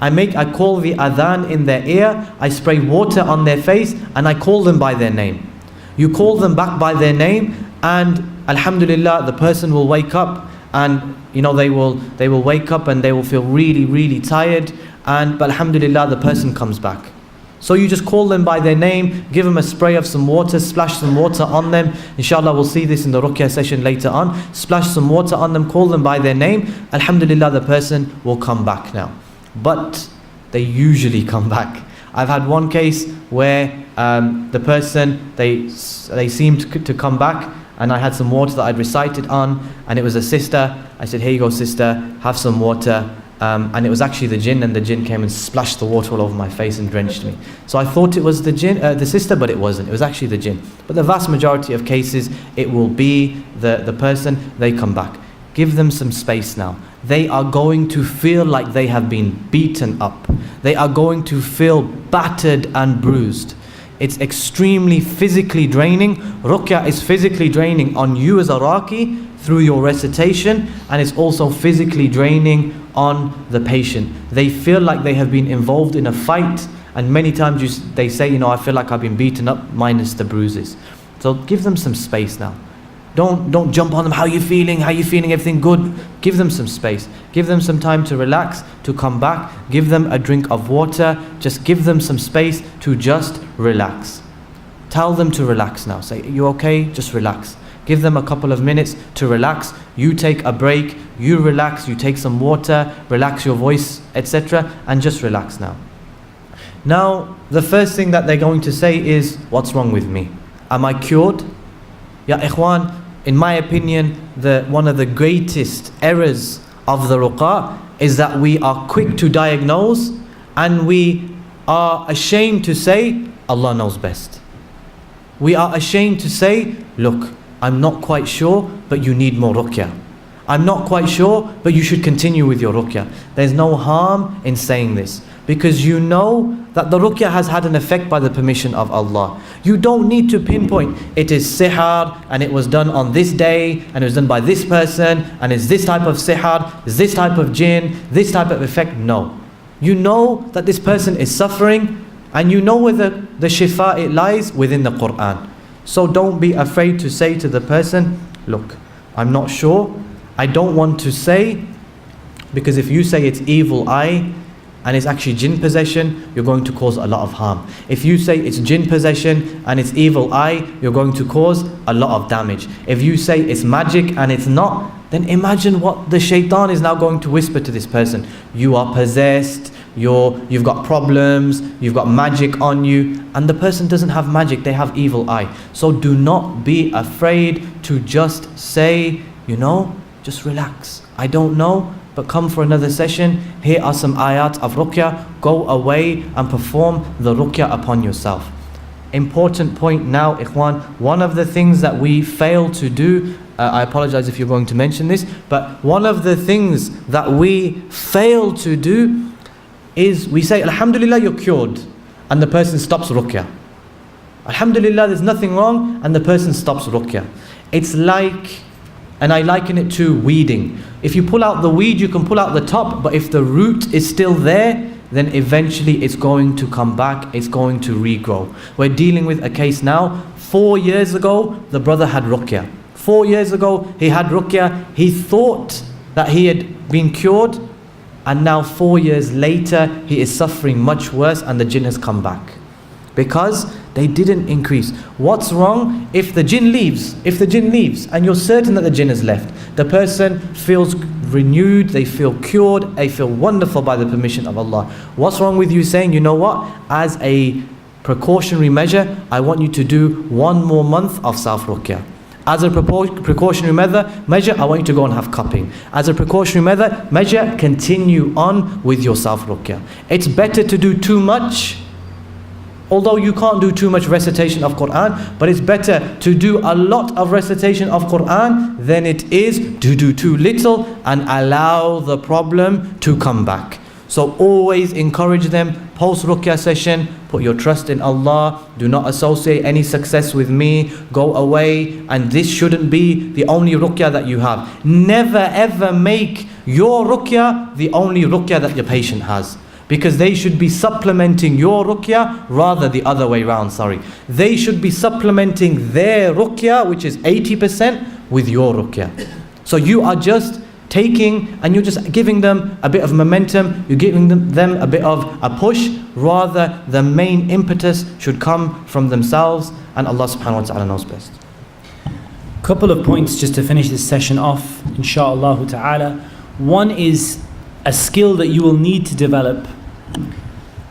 I call the adhan in their ear, I spray water on their face, and I call them by their name. You call them back by their name, and alhamdulillah, the person will wake up, and they will wake up and they will feel really, really tired, but alhamdulillah, the person comes back. So you just call them by their name, give them a spray of some water, splash some water on them. Inshallah, we'll see this in the Ruqyah session later on. Splash some water on them, call them by their name. Alhamdulillah, the person will come back now. But they usually come back. I've had one case where the person, they seemed to come back, and I had some water that I'd recited on, and it was a sister. I said, here you go, sister, have some water. And it was actually the jinn, and the jinn came and splashed the water all over my face and drenched me. So I thought it was the jinn, the sister, but it wasn't. It was actually the jinn. But the vast majority of cases, it will be the person. They come back. Give them some space now. They are going to feel like they have been beaten up. They are going to feel battered and bruised. It's extremely physically draining. Ruqyah is physically draining on you as a Raqi through your recitation, and it's also physically draining on the patient. They feel like they have been involved in a fight, and many times they say, I feel like I've been beaten up minus the bruises. So give them some space now. Don't jump on them. How are you feeling? Everything good? Give them some space. Give them some time to relax, to come back. Give them a drink of water. Just give them some space to just relax. Tell them to relax now. Say, you okay? Just relax. Give them a couple of minutes to relax. You take a break. You relax. You take some water. Relax your voice, etc. And just relax now. Now, the first thing that they're going to say is, what's wrong with me? Am I cured? Ya ikhwan, in my opinion, one of the greatest errors of the ruqah is that we are quick to diagnose, and we are ashamed to say, Allah knows best. We are ashamed to say, look, I'm not quite sure, but you need more ruqyah. I'm not quite sure, but you should continue with your ruqyah. There's no harm in saying this, because you know that the ruqyah has had an effect by the permission of Allah. You don't need to pinpoint, it is sihr, and it was done on this day, and it was done by this person, and it's this type of sihr, it's this type of jinn, this type of effect. No. You know that this person is suffering, and you know whether the shifa, it lies within the Qur'an. So don't be afraid to say to the person, look, I'm not sure, I don't want to say, because if you say it's evil eye, and it's actually jinn possession, you're going to cause a lot of harm. If you say it's jinn possession and it's evil eye, you're going to cause a lot of damage. If you say it's magic and it's not, then imagine what the shaitan is now going to whisper to this person. You are possessed, you've got problems, you've got magic on you, and the person doesn't have magic, they have evil eye. So do not be afraid to just say, just relax. I don't know, but come for another session. Here are some ayat of ruqyah. Go away and perform the ruqyah upon yourself. Important point now, ikhwan. One of the things that we fail to do, I apologize if you're going to mention this, but one of the things that we fail to do is we say, Alhamdulillah, you're cured, and the person stops ruqyah. Alhamdulillah, there's nothing wrong, and the person stops ruqyah. It's like, and I liken it to weeding. If you pull out the weed, you can pull out the top, but if the root is still there, then eventually it's going to come back, it's going to regrow. We're dealing with a case now. 4 years ago, the brother had ruqyah. 4 years ago, he had ruqyah. He thought that he had been cured, and now 4 years later, he is suffering much worse, and the jinn has come back. Because they didn't increase. What's wrong if the jinn leaves? If the jinn leaves and you're certain that the jinn has left, the person feels renewed, they feel cured, they feel wonderful by the permission of Allah. What's wrong with you saying, you know what, as a precautionary measure, I want you to do 1 more month of self-ruqyah. As a precautionary measure, I want you to go and have cupping. As a precautionary measure, continue on with your self-ruqyah. It's better to do too much, although you can't do too much recitation of Qur'an, but it's better to do a lot of recitation of Qur'an than it is to do too little and allow the problem to come back. So always encourage them, post-ruqyah session, put your trust in Allah, do not associate any success with me, go away, and this shouldn't be the only ruqyah that you have. Never ever make your ruqyah the only ruqyah that your patient has. because they should be supplementing your ruqya, rather the other way round, sorry. They should be supplementing their ruqya, which is 80%, with your ruqya. So you are just taking and you're just giving them a bit of momentum, you're giving them a bit of a push, rather the main impetus should come from themselves, and Allah subhanahu wa ta'ala knows best. Couple of points just to finish this session off, inshaAllah ta'ala. One is a skill that you will need to develop,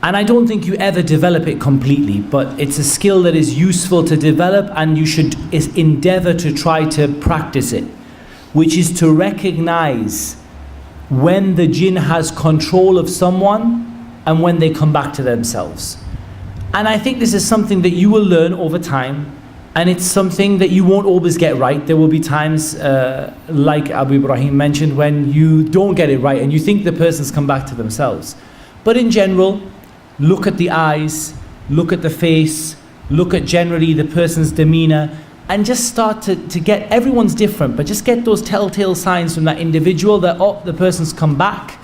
and I don't think you ever develop it completely, but it's a skill that is useful to develop, and you should endeavor to try to practice it, which is to recognize when the jinn has control of someone and when they come back to themselves. And I think this is something that you will learn over time, and it's something that you won't always get right. There will be times, like Abu Ibraheem mentioned, when you don't get it right and you think the person's come back to themselves. But in general, look at the eyes, look at the face, look at generally the person's demeanor, and just start to get, everyone's different, but just get those telltale signs from that individual that, oh, the person's come back,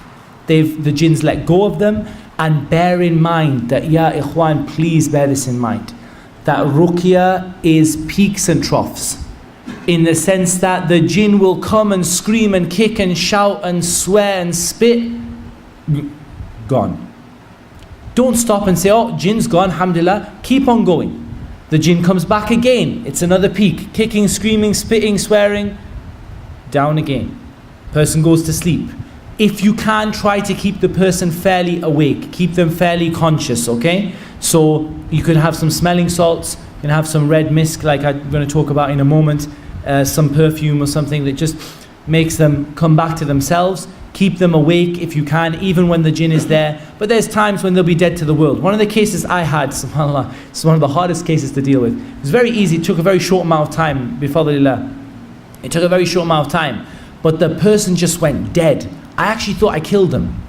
the jinn's let go of them. And bear in mind that, ya ikhwan, please bear this in mind, that ruqya is peaks and troughs, in the sense that the jinn will come and scream and kick and shout and swear and spit, gone. Don't stop and say, oh, jinn's gone, alhamdulillah, keep on going. The jinn comes back again, it's another peak, kicking, screaming, spitting, swearing, down again. Person goes to sleep. If you can, try to keep the person fairly awake, keep them fairly conscious, okay? So you could have some smelling salts, you can have some red mist, like I'm going to talk about in a moment, some perfume or something that just makes them come back to themselves. Keep them awake if you can, even when the jinn is there. But there's times when they'll be dead to the world. One of the cases I had, subhanAllah, it's one of the hardest cases to deal with. It was very easy, it took a very short amount of time, bifadlillah. It took a very short amount of time. But the person just went dead. I actually thought I killed them.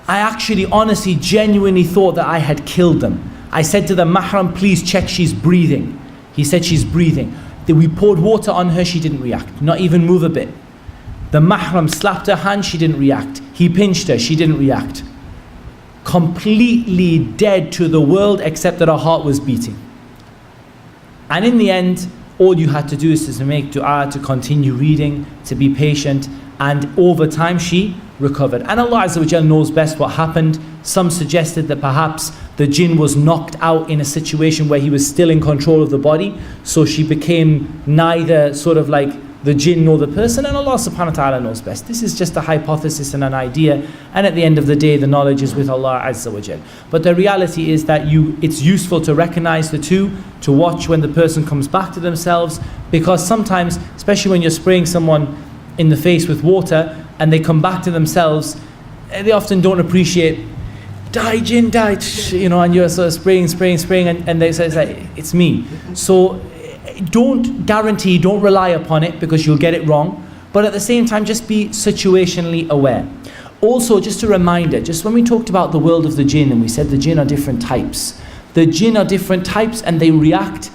I actually honestly, genuinely thought that I had killed them. I said to the mahram, please check she's breathing. He said she's breathing. Then we poured water on her, she didn't react, not even move a bit. The mahram slapped her hand, she didn't react. He pinched her, she didn't react. Completely dead to the world, except that her heart was beating. And in the end, all you had to do is to make dua, to continue reading, to be patient, and over time she recovered. And Allah Azza wa Jal knows best what happened. Some suggested that perhaps the jinn was knocked out in a situation where he was still in control of the body, so she became neither sort of like the jinn nor the person, and Allah subhanahu wa ta'ala knows best. This is just a hypothesis and an idea, and at the end of the day the knowledge is with Allah Azza wa Jal. But the reality is that it's useful to recognize the two, to watch when the person comes back to themselves, because sometimes, especially when you're spraying someone in the face with water and they come back to themselves, they often don't appreciate, die jinn, die, you know, and you're sort of spraying, and they say, it's me. So don't guarantee, don't rely upon it, because you'll get it wrong, but at the same time just be situationally aware. Also, just a reminder, just when we talked about the world of the jinn and we said the jinn are different types, the jinn are different types and they react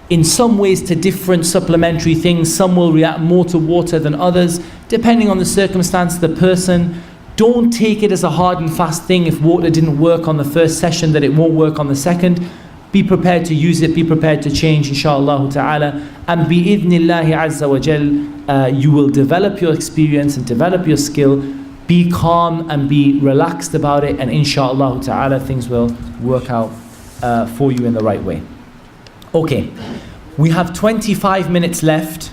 in some ways to different supplementary things. Some will react more to water than others, depending on the circumstance, the person. Don't take it as a hard and fast thing. If water didn't work on the first session, that it won't work on the second. Be prepared to use it, be prepared to change, inshaAllah ta'ala. And bi-idhnillahi azza wa jal, you will develop your experience and develop your skill. Be calm and be relaxed about it, and inshaAllah ta'ala things will work out for you in the right way. Okay, we have 25 minutes left,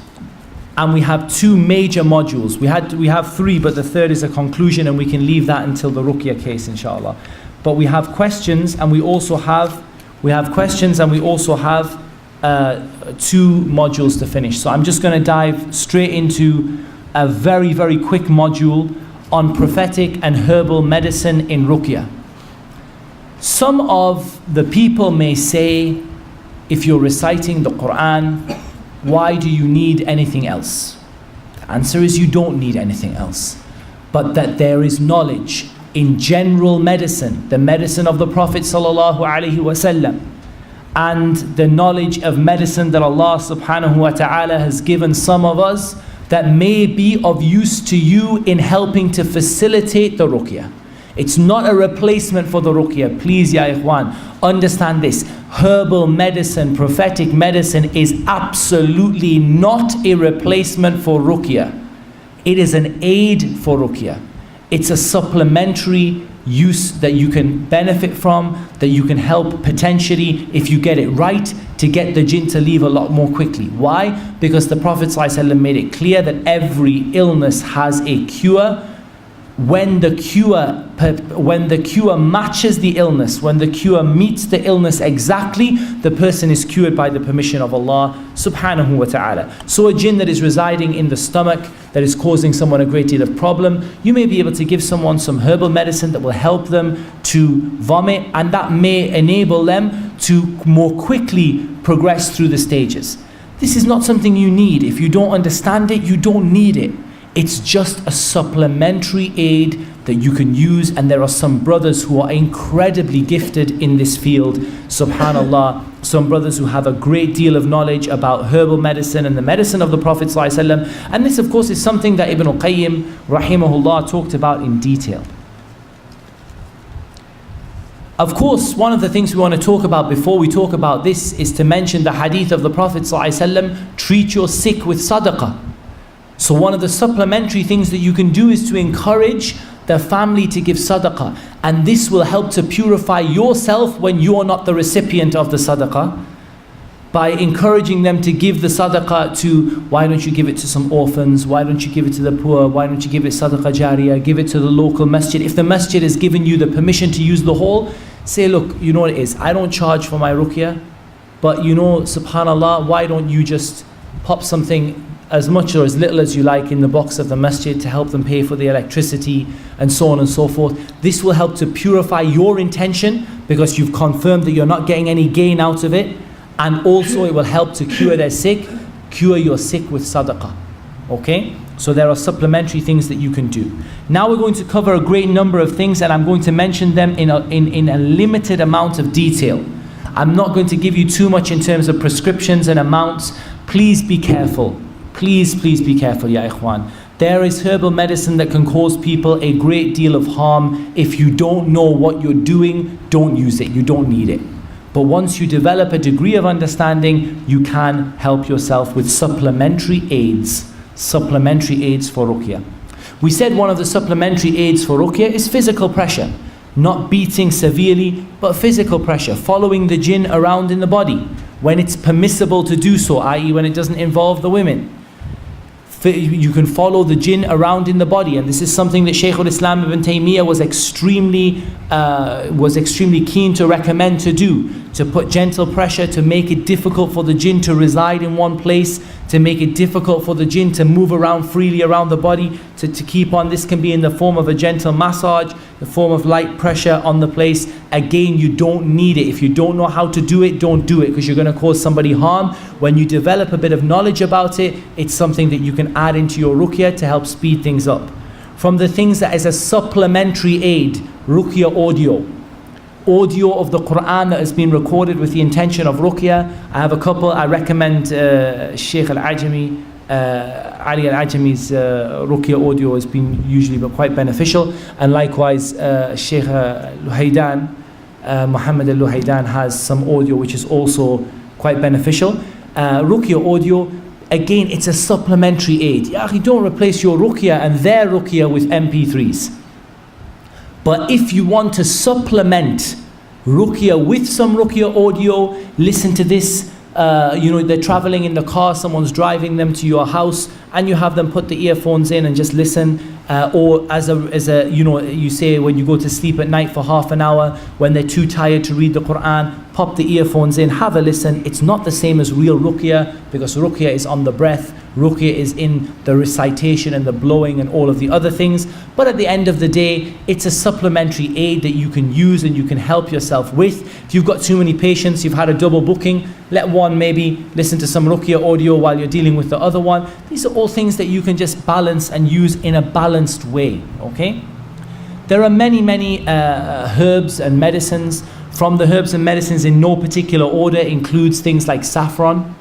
and we have two major modules. We have three, but the third is a conclusion, and we can leave that until the Ruqyah case, inshallah. But we have questions, and we also have two modules to finish. So I'm just going to dive straight into a very, very quick module on prophetic and herbal medicine in Ruqyah. Some of the people may say, if you're reciting the Qur'an, why do you need anything else? The answer is you don't need anything else. But that there is knowledge in general medicine, the medicine of the Prophet sallallahu alaihi wasallam, and the knowledge of medicine that Allah subhanahu wa ta'ala has given some of us, that may be of use to you in helping to facilitate the Ruqyah, It's not a replacement for the ruqya. Please, ya ikhwan, understand this. Herbal medicine, prophetic medicine is absolutely not a replacement for ruqya. It is an aid for ruqya. It's a supplementary use that you can benefit from, that you can help potentially, if you get it right, to get the jinn to leave a lot more quickly. Why? Because the Prophet ﷺ made it clear that every illness has a cure. When the cure matches the illness, when the cure meets the illness exactly, the person is cured by the permission of Allah subhanahu wa ta'ala. So a jinn that is residing in the stomach, that is causing someone a great deal of problem, you may be able to give someone some herbal medicine that will help them to vomit, and that may enable them to more quickly progress through the stages. This is not something you need. If you don't understand it, you don't need it. It's just a supplementary aid that you can use, and there are some brothers who are incredibly gifted in this field, subhanallah. Some brothers who have a great deal of knowledge about herbal medicine and the medicine of the Prophet ﷺ. And this of course is something that Ibn al-Qayyim rahimahullah talked about in detail. Of course, one of the things we want to talk about before we talk about this is to mention the hadith of the Prophet ﷺ, treat your sick with sadaqah. So one of the supplementary things that you can do is to encourage the family to give sadaqah, and this will help to purify yourself when you're not the recipient of the sadaqah, by encouraging them to give the sadaqah to, why don't you give it to some orphans, why don't you give it to the poor, why don't you give it sadaqah jariyah, give it to the local masjid. If the masjid has given you the permission to use the hall, say, look, you know what it is, I don't charge for my ruqyah, but you know, subhanallah, why don't you just pop something as much or as little as you like in the box of the masjid to help them pay for the electricity and so on and so forth. This will help to purify your intention, because you've confirmed that you're not getting any gain out of it, and also it will help to cure their sick, cure your sick with sadaqah. Okay? So there are supplementary things that you can do. Now we're going to cover a great number of things, and I'm going to mention them in a limited amount of detail. I'm not going to give you too much in terms of prescriptions and amounts. Please be careful. Please be careful, ya ikhwan. There is herbal medicine that can cause people a great deal of harm. If you don't know what you're doing, don't use it. You don't need it. But once you develop a degree of understanding, you can help yourself with supplementary aids for ruqyah. We said one of the supplementary aids for ruqyah is physical pressure. Not beating severely, but physical pressure, following the jinn around in the body when it's permissible to do so, i.e. when it doesn't involve the women. You can follow the jinn around in the body, and this is something that Shaykh al-Islam Ibn Taymiyyah was extremely keen to recommend to do, to put gentle pressure, to make it difficult for the jinn to reside in one place, to make it difficult for the jinn to move around freely around the body, to keep on. This can be in the form of a gentle massage, the form of light pressure on the place. Again, you don't need it. If you don't know how to do it, don't do it, because you're going to cause somebody harm. When you develop a bit of knowledge about it, it's something that you can add into your ruqyah to help speed things up. From the things that is a supplementary aid, ruqyah audio of the Qur'an that has been recorded with the intention of ruqyah. I have a couple. I recommend Shaykh al-Ajami, Ali al-Ajami's ruqyah audio has been usually quite beneficial, and likewise Shaykh Luhaydan, Muhammad al-Luhaydan has some audio which is also quite beneficial. Ruqyah audio, again, it's a supplementary aid. You don't replace your ruqyah and their ruqyah with MP3s. But if you want to supplement ruqyah with some ruqyah audio, listen to this. They're traveling in the car, someone's driving them to your house, and you have them put the earphones in and just listen. Or you say when you go to sleep at night for half an hour, when they're too tired to read the Qur'an, pop the earphones in, have a listen. It's not the same as real ruqyah, because ruqyah is on the breath. Ruqyah is in the recitation and the blowing and all of the other things. But at the end of the day, it's a supplementary aid that you can use and you can help yourself with. If you've got too many patients, you've had a double booking, let one maybe listen to some ruqyah audio while you're dealing with the other one. These are all things that you can just balance and use in a balanced way, okay? There are many herbs and medicines. From the herbs and medicines, in no particular order, includes things like saffron,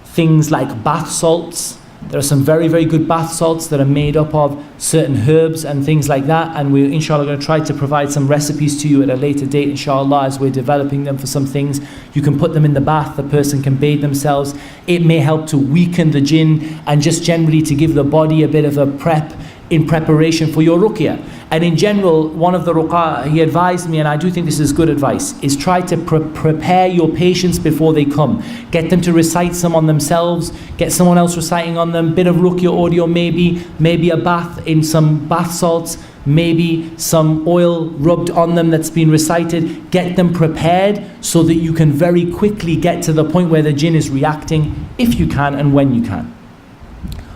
things like bath salts, There are some very, very good bath salts that are made up of certain herbs and things like that, and we're inshallah going to try to provide some recipes to you at a later date inshallah as we're developing them for some things. You can put them in the bath, the person can bathe themselves. It may help to weaken the jinn and just generally to give the body a bit of a prep in preparation for your ruqyah. And in general, one of the ruqah, he advised me, and I do think this is good advice, is try to prepare your patients before they come. Get them to recite some on themselves, get someone else reciting on them, bit of ruqyah audio maybe a bath in some bath salts, maybe some oil rubbed on them that's been recited. Get them prepared so that you can very quickly get to the point where the jinn is reacting, if you can and when you can.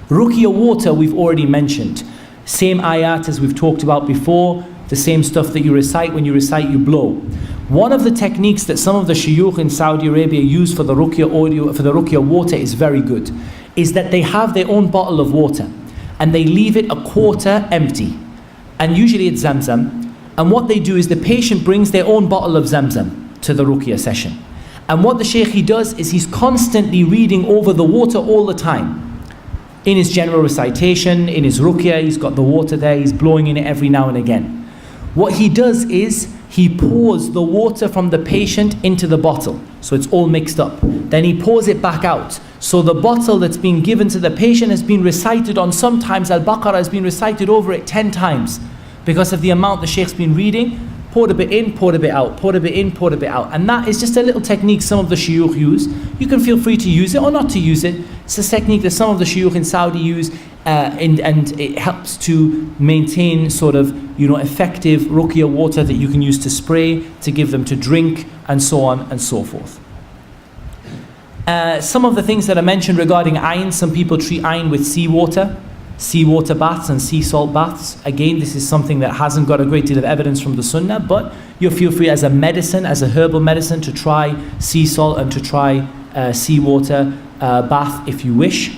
Ruqyah water we've already mentioned. Same ayat as we've talked about before, the same stuff that you recite. When you recite, you blow. One of the techniques that some of the shuyukh in Saudi Arabia use for the ruqyah water is very good, is that they have their own bottle of water and they leave it a quarter empty. And usually it's Zamzam. And what they do is the patient brings their own bottle of Zamzam to the ruqyah session. And what the shaykh he does is he's constantly reading over the water all the time. In his general recitation, in his ruqyah, he's got the water there, he's blowing in it every now and again. What he does is, he pours the water from the patient into the bottle, so it's all mixed up. Then he pours it back out. So the bottle that's been given to the patient has been recited on, sometimes Al-Baqarah has been recited over it 10 times, because of the amount the shaykh's been reading. Poured a bit in, poured a bit out, poured a bit in, poured a bit out. And that is just a little technique some of the shuyukh use. You can feel free to use it or not to use it. It's a technique that some of the shuyukh in Saudi use, and it helps to maintain sort of, effective ruqyah water that you can use to spray, to give them to drink, and so on and so forth. Some of the things that are mentioned regarding ayn, some people treat ayn with seawater baths and sea salt baths. Again, this is something that hasn't got a great deal of evidence from the sunnah, but you feel free as a medicine, as a herbal medicine, to try sea salt and to try seawater bath if you wish.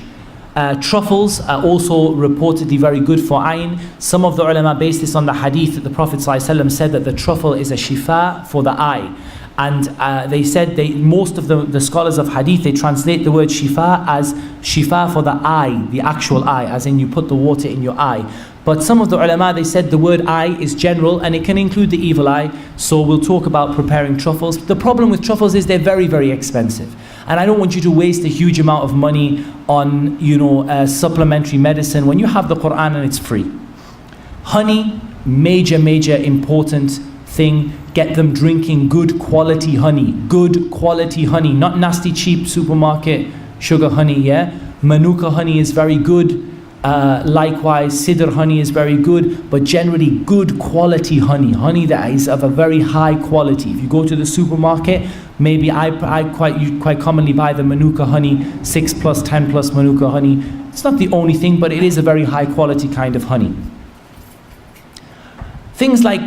Truffles are also reportedly very good for ayn. Some of the ulama based this on the hadith that the Prophet ﷺ said that the truffle is a shifa for the eye. And they said, most of the scholars of hadith, they translate the word shifa as shifa for the eye, the actual eye, as in you put the water in your eye. But some of the ulama, they said the word eye is general and it can include the evil eye. So we'll talk about preparing truffles. The problem with truffles is they're very, very expensive. And I don't want you to waste a huge amount of money on, supplementary medicine when you have the Qur'an and it's free. Honey, major important thing. Get them drinking good quality honey, not nasty cheap supermarket sugar honey. Manuka honey is very good. Likewise, Sidr honey is very good, but generally good quality honey that is of a very high quality. If you go to the supermarket, maybe I quite commonly buy the Manuka honey, 6+, 10+ Manuka honey. It's not the only thing, but it is a very high quality kind of honey. Things like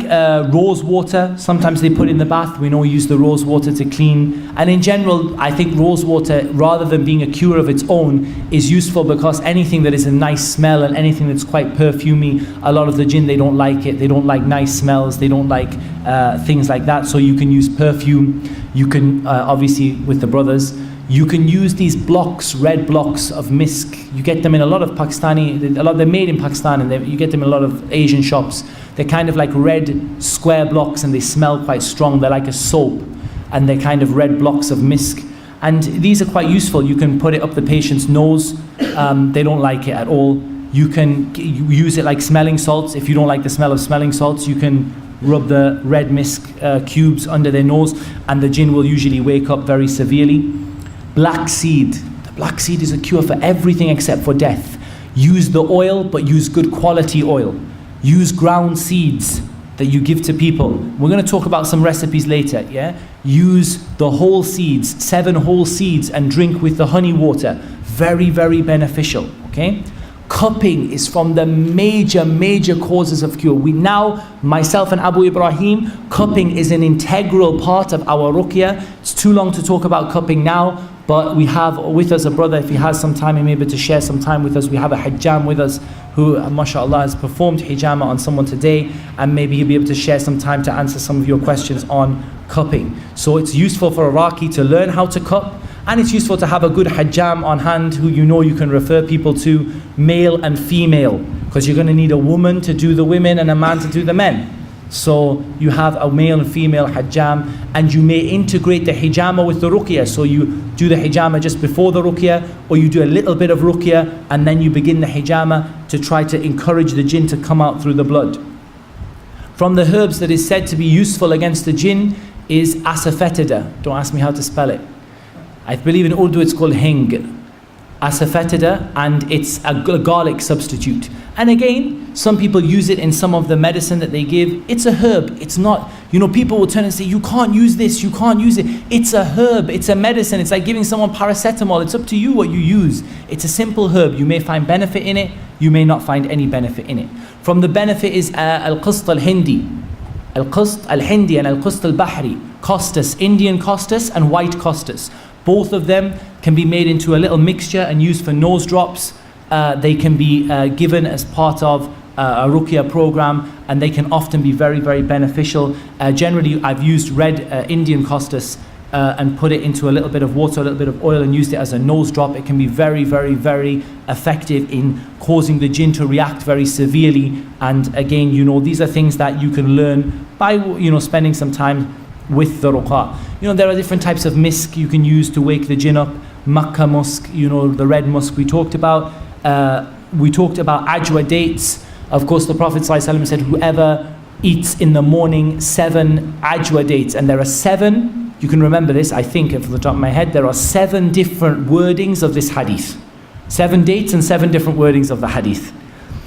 rose water, sometimes they put in the bath. We know we use the rose water to clean. And in general, I think rose water, rather than being a cure of its own, is useful because anything that is a nice smell and anything that's quite perfumey, a lot of the jinn, they don't like it. They don't like nice smells. They don't like things like that. So you can use perfume. You can, obviously, with the brothers, you can use these blocks, red blocks of misk. You get them in a lot of they're made in Pakistan, and you get them in a lot of Asian shops. They're kind of like red square blocks and they smell quite strong. They're like a soap and they're kind of red blocks of misk. And these are quite useful. You can put it up the patient's nose. They don't like it at all. You can use it like smelling salts. If you don't like the smell of smelling salts, you can rub the red misk cubes under their nose and the jinn will usually wake up very severely. Black seed. The black seed is a cure for everything except for death. Use the oil, but use good quality oil. Use ground seeds that you give to people. We're going to talk about some recipes later, Use the whole seeds, 7 whole seeds, and drink with the honey water. Very, very beneficial, okay? Cupping is from the major causes of cure. We now, myself and Abu Ibraheem, cupping is an integral part of our ruqyah. It's too long to talk about cupping now, but we have with us a brother, if he has some time, he may be able to share some time with us. We have a hijam with us who, mashallah, has performed hijama on someone today, and maybe he'll be able to share some time to answer some of your questions on cupping. So it's useful for a Raqi to learn how to cup, And it's useful to have a good hajjam on hand who you can refer people to, male and female, because you're going to need a woman to do the women and a man to do the men. So you have a male and female hijama, and you may integrate the hijama with the ruqyah. So you do the hijama just before the ruqyah, or you do a little bit of ruqyah and then you begin the hijama to try to encourage the jinn to come out through the blood. From the herbs that is said to be useful against the jinn is asafoetida. Don't ask me how to spell it. I believe in Urdu it's called hing. Asafoetida, and it's a garlic substitute. And again, some people use it in some of the medicine that they give. It's a herb. It's not, people will turn and say, you can't use this, you can't use it. It's a herb, it's a medicine. It's like giving someone paracetamol. It's up to you what you use. It's a simple herb. You may find benefit in it, you may not find any benefit in it. From the benefit is al-qist al-hindi. Al-qist al-hindi and al-qist al-bahri. Costus, Indian costus and white costus. Both of them can be made into a little mixture and used for nose drops. They can be given as part of a Ruqyah program, and they can often be very, very beneficial. Generally, I've used red Indian costus and put it into a little bit of water, a little bit of oil, and used it as a nose drop. It can be very, very, very effective in causing the jinn to react very severely. And again, these are things that you can learn by, spending some time with the ruqyah. There are different types of misk you can use to wake the jinn up. Makkah musk, the red musk we talked about. We talked about ajwa dates. Of course, the Prophet ﷺ said, whoever eats in the morning 7 ajwa dates, and there are 7, you can remember this, I think, off the top of my head, there are 7 different wordings of this hadith. 7 dates and 7 different wordings of the hadith.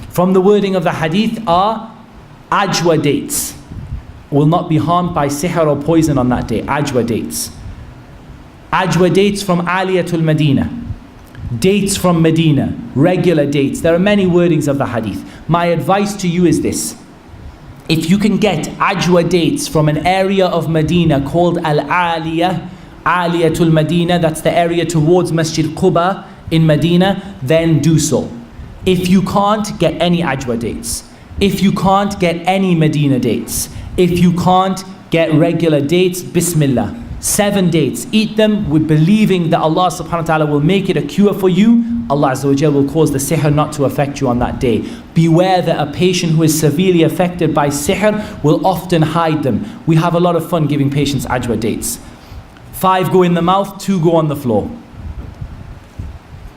From the wording of the hadith are ajwa dates. Will not be harmed by sihr or poison on that day. Ajwa dates. Ajwa dates from Aliyatul Medina. Dates from Medina. Regular dates. There are many wordings of the hadith. My advice to you is this. If you can get ajwa dates from an area of Medina called Al-Aliyah, Aliyatul Medina, that's the area towards Masjid Quba in Medina, then do so. If you can't, get any ajwa dates. If you can't, get any Medina dates. If you can't, get regular dates, bismillah. 7 dates, eat them with believing that Allah subhanahu wa ta'ala will make it a cure for you. Allah Azza wa Jal will cause the sihr not to affect you on that day. Beware that a patient who is severely affected by sihr will often hide them. We have a lot of fun giving patients ajwa dates. 5 go in the mouth, 2 go on the floor.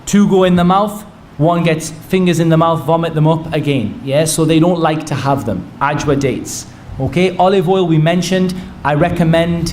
2 go in the mouth, 1 gets fingers in the mouth, vomit them up again. Yeah, so they don't like to have them. Ajwa dates. Okay, olive oil we mentioned. I recommend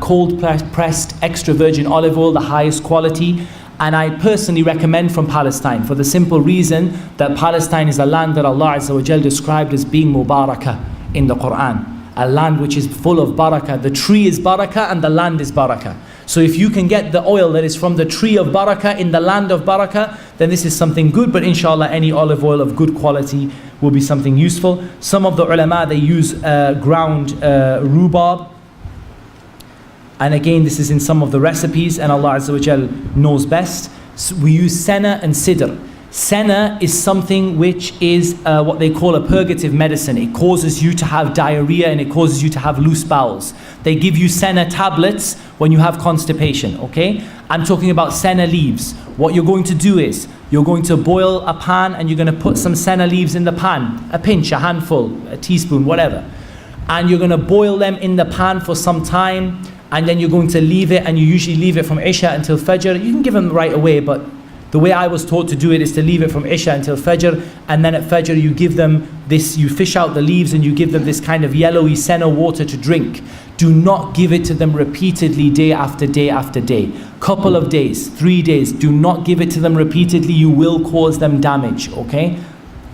cold pressed extra virgin olive oil, the highest quality. And I personally recommend from Palestine for the simple reason that Palestine is a land that Allah Azza wa Jal described as being mubarakah in the Qur'an. A land which is full of barakah. The tree is barakah and the land is barakah. So if you can get the oil that is from the tree of barakah in the land of barakah, then this is something good. But inshallah, any olive oil of good quality will be something useful. Some of the ulama, they use ground rhubarb. And again, this is in some of the recipes, and Allah Azza wa Jal knows best. So we use senna and sidr. Senna is something which is what they call a purgative medicine. It causes you to have diarrhea and it causes you to have loose bowels. They give you senna tablets when you have constipation, okay? I'm talking about senna leaves. What you're going to do is, you're going to boil a pan and you're going to put some senna leaves in the pan. A pinch, a handful, a teaspoon, whatever. And you're going to boil them in the pan for some time, and then you're going to leave it, and you usually leave it from Isha until Fajr. You can give them right away, but the way I was taught to do it is to leave it from Isha until Fajr, and then at Fajr you give them this, you fish out the leaves and you give them this kind of yellowy senna water to drink. Do not give it to them repeatedly day after day after day. Couple of days, 3 days, do not give it to them repeatedly, you will cause them damage, okay?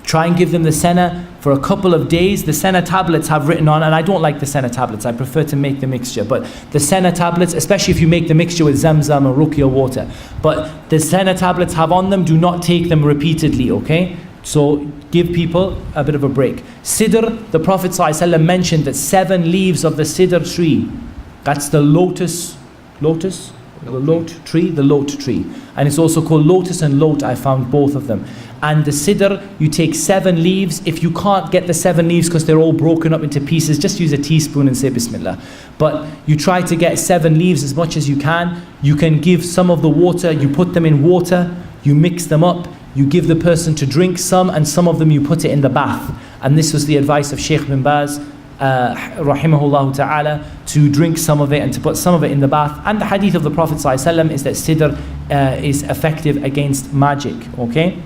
Try and give them the senna for a couple of days. The senna tablets have written on, and I don't like the senna tablets, I prefer to make the mixture, but the senna tablets, especially if you make the mixture with zamzam or ruqyah water, but the senna tablets have on them, do not take them repeatedly, okay? So give people a bit of a break. Sidr, the Prophet ﷺ mentioned that 7 leaves of the sidr tree, that's the lotus The lot tree. And it's also called lotus and lot. I found both of them. And the sidr, you take 7 leaves. If you can't get the 7 leaves because they're all broken up into pieces, just use a teaspoon and say Bismillah. But you try to get 7 leaves as much as you can. You can give some of the water, you put them in water, you mix them up, you give the person to drink some, and some of them you put it in the bath. And this was the advice of Sheikh bin Baz, rahimahullah ta'ala, to drink some of it and to put some of it in the bath. And the hadith of the Prophet ﷺ is that sidr is effective against magic. Okay,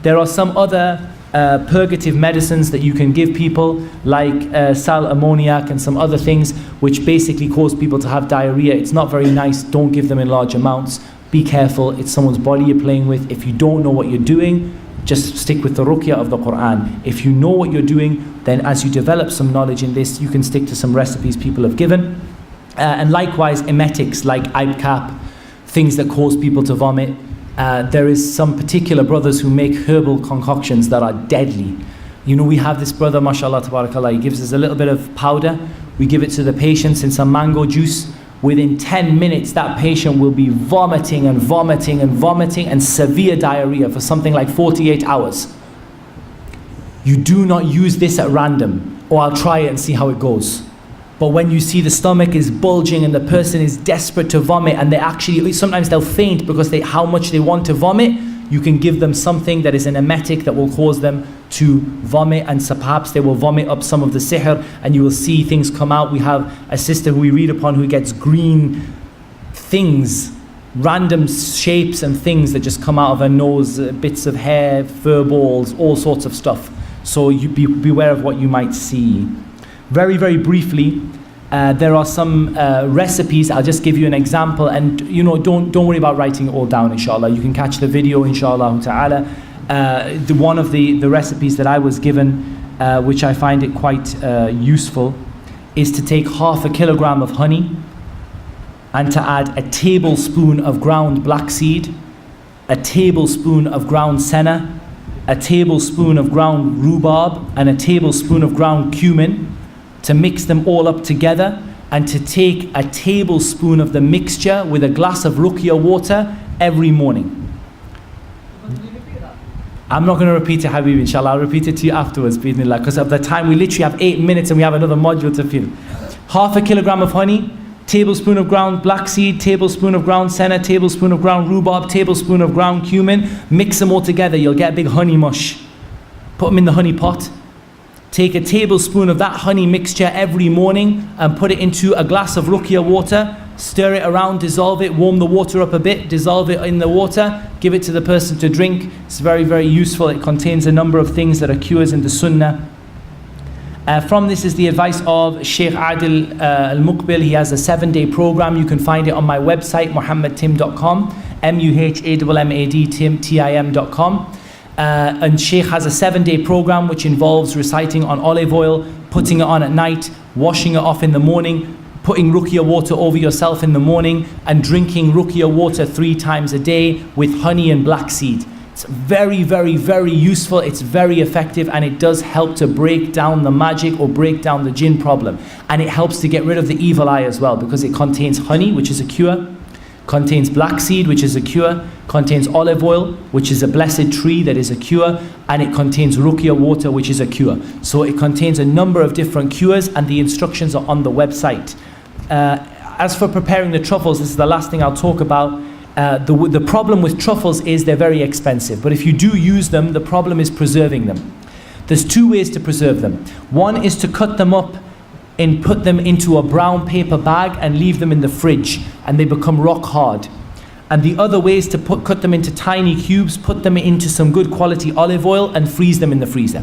there are some other purgative medicines that you can give people, like sal ammoniac and some other things which basically cause people to have diarrhea. It's not very nice. Don't give them in large amounts. Be careful. It's someone's body you're playing with. If you don't know what you're doing, just stick with the Ruqyah of the Qur'an. If you know what you're doing, then as you develop some knowledge in this, you can stick to some recipes people have given. And likewise, emetics like Ibcap, things that cause people to vomit. There is some particular brothers who make herbal concoctions that are deadly. You know, we have this brother, mashallah, tabarakallah, he gives us a little bit of powder. We give it to the patients in some mango juice. Within 10 minutes, that patient will be vomiting and vomiting and vomiting and severe diarrhea for something like 48 hours. You do not use this at random, or I'll try it and see how it goes. But when you see the stomach is bulging and the person is desperate to vomit, and they actually, sometimes they'll faint because how much they want to vomit, you can give them something that is an emetic that will cause them to vomit, and so perhaps they will vomit up some of the sihr, and you will see things come out. We have a sister who we read upon who gets green things, random shapes and things that just come out of her nose, bits of hair, fur balls, all sorts of stuff. So you beware of what you might see. Very, very briefly, there are some recipes. I'll just give you an example, and you know, don't worry about writing it all down, inshallah. You can catch the video, inshallah ta'ala. One of the recipes that I was given, which I find it quite useful, is to take 1/2 kilogram of honey and to add a tablespoon of ground black seed, a tablespoon of ground senna, a tablespoon of ground rhubarb, and a tablespoon of ground cumin, to mix them all up together, and to take a tablespoon of the mixture with a glass of Ruqyah water every morning. I'm not going to repeat it, Habib, inshallah. I'll repeat it to you afterwards, bi'idhnillah, because of the time. We literally have 8 minutes and we have another module to fill. 1/2 kilogram of honey, tablespoon of ground black seed, tablespoon of ground senna, tablespoon of ground rhubarb, tablespoon of ground cumin. Mix them all together. You'll get a big honey mush. Put them in the honey pot. Take a tablespoon of that honey mixture every morning and put it into a glass of Ruqyah water. Stir it around, dissolve it, warm the water up a bit, dissolve it in the water, give it to the person to drink. It's very, very useful. It contains a number of things that are cures in the Sunnah. From this is the advice of Sheikh Adil Al-Muqbil. He has a 7-day program. You can find it on my website, muhammadtim.com, muhammadtim.com. And Sheikh has a 7-day program which involves reciting on olive oil, putting it on at night, washing it off in the morning, putting Ruqyah water over yourself in the morning, and drinking Ruqyah water 3 times a day with honey and black seed. It's very, very, very useful. It's very effective, and it does help to break down the magic or break down the jinn problem. And it helps to get rid of the evil eye as well, because it contains honey, which is a cure, contains black seed, which is a cure, contains olive oil, which is a blessed tree that is a cure, and it contains Ruqyah water, which is a cure. So it contains a number of different cures, and the instructions are on the website. As for preparing the truffles, this is the last thing I'll talk about. The problem with truffles is they're very expensive, but if you do use them, the problem is preserving them. There's 2 ways to preserve them. One is to cut them up and put them into a brown paper bag and leave them in the fridge, and they become rock hard. And the other way is to cut them into tiny cubes, put them into some good quality olive oil, and freeze them in the freezer.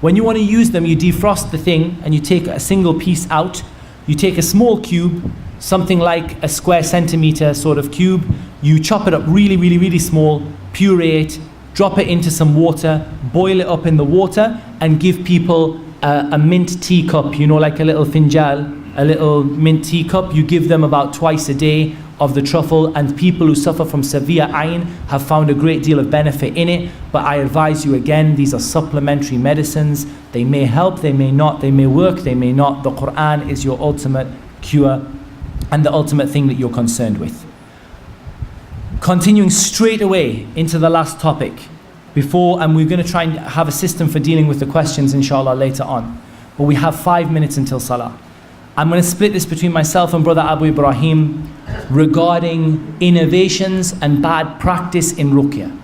When you want to use them, you defrost the thing and you take a single piece out. You take a small cube, something like a square centimeter sort of cube. You chop it up really, really, really small, puree it, drop it into some water, boil it up in the water, and give people a mint teacup, you know, like a little finjal, a little mint teacup. You give them about twice a day of the truffle, and people who suffer from severe ayn have found a great deal of benefit in it. But I advise you again, these are supplementary medicines. They may help, they may not, they may work, they may not. The Qur'an is your ultimate cure and the ultimate thing that you're concerned with. Continuing straight away into the last topic and we're going to try and have a system for dealing with the questions inshallah later on. But we have 5 minutes until Salah. I'm going to split this between myself and Brother Abu Ibraheem regarding innovations and bad practice in Ruqyah.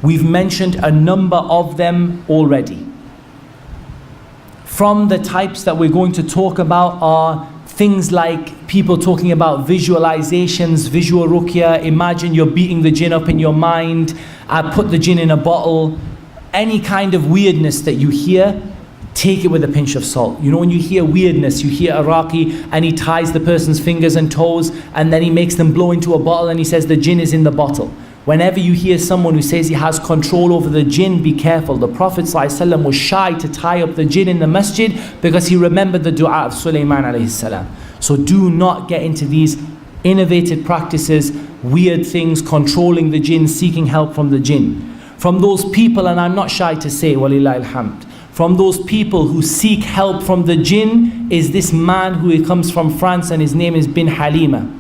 We've mentioned a number of them already. From the types that we're going to talk about are things like people talking about visualizations, visual Ruqyah. Imagine you're beating the jinn up in your mind. I put the jinn in a bottle. Any kind of weirdness that you hear, take it with a pinch of salt. You know, when you hear weirdness, you hear Iraqi and he ties the person's fingers and toes and then he makes them blow into a bottle and he says the jinn is in the bottle. Whenever you hear someone who says he has control over the jinn, be careful. The Prophet ﷺ was shy to tie up the jinn in the masjid because he remembered the dua of Sulaiman alayhi salam. So do not get into these innovative practices, weird things, controlling the jinn, seeking help from the jinn. From those people, and I'm not shy to say, walillahi alhamd, from those people who seek help from the jinn is this man who comes from France and his name is bin Halima.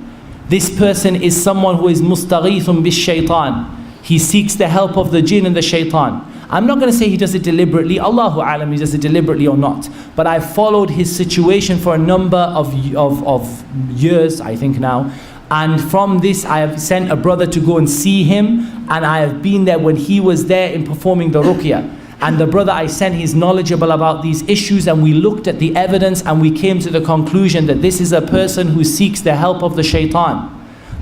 This person is someone who is mustaghithun bis shaitan. He seeks the help of the jinn and the shaitan. I'm not going to say he does it deliberately. Allahu alam, he does it deliberately or not. But I've followed his situation for a number of years, I think now. And from this, I have sent a brother to go and see him. And I have been there when he was there in performing the Ruqyah. And the brother I sent, he's knowledgeable about these issues. And we looked at the evidence and we came to the conclusion that this is a person who seeks the help of the shaitan.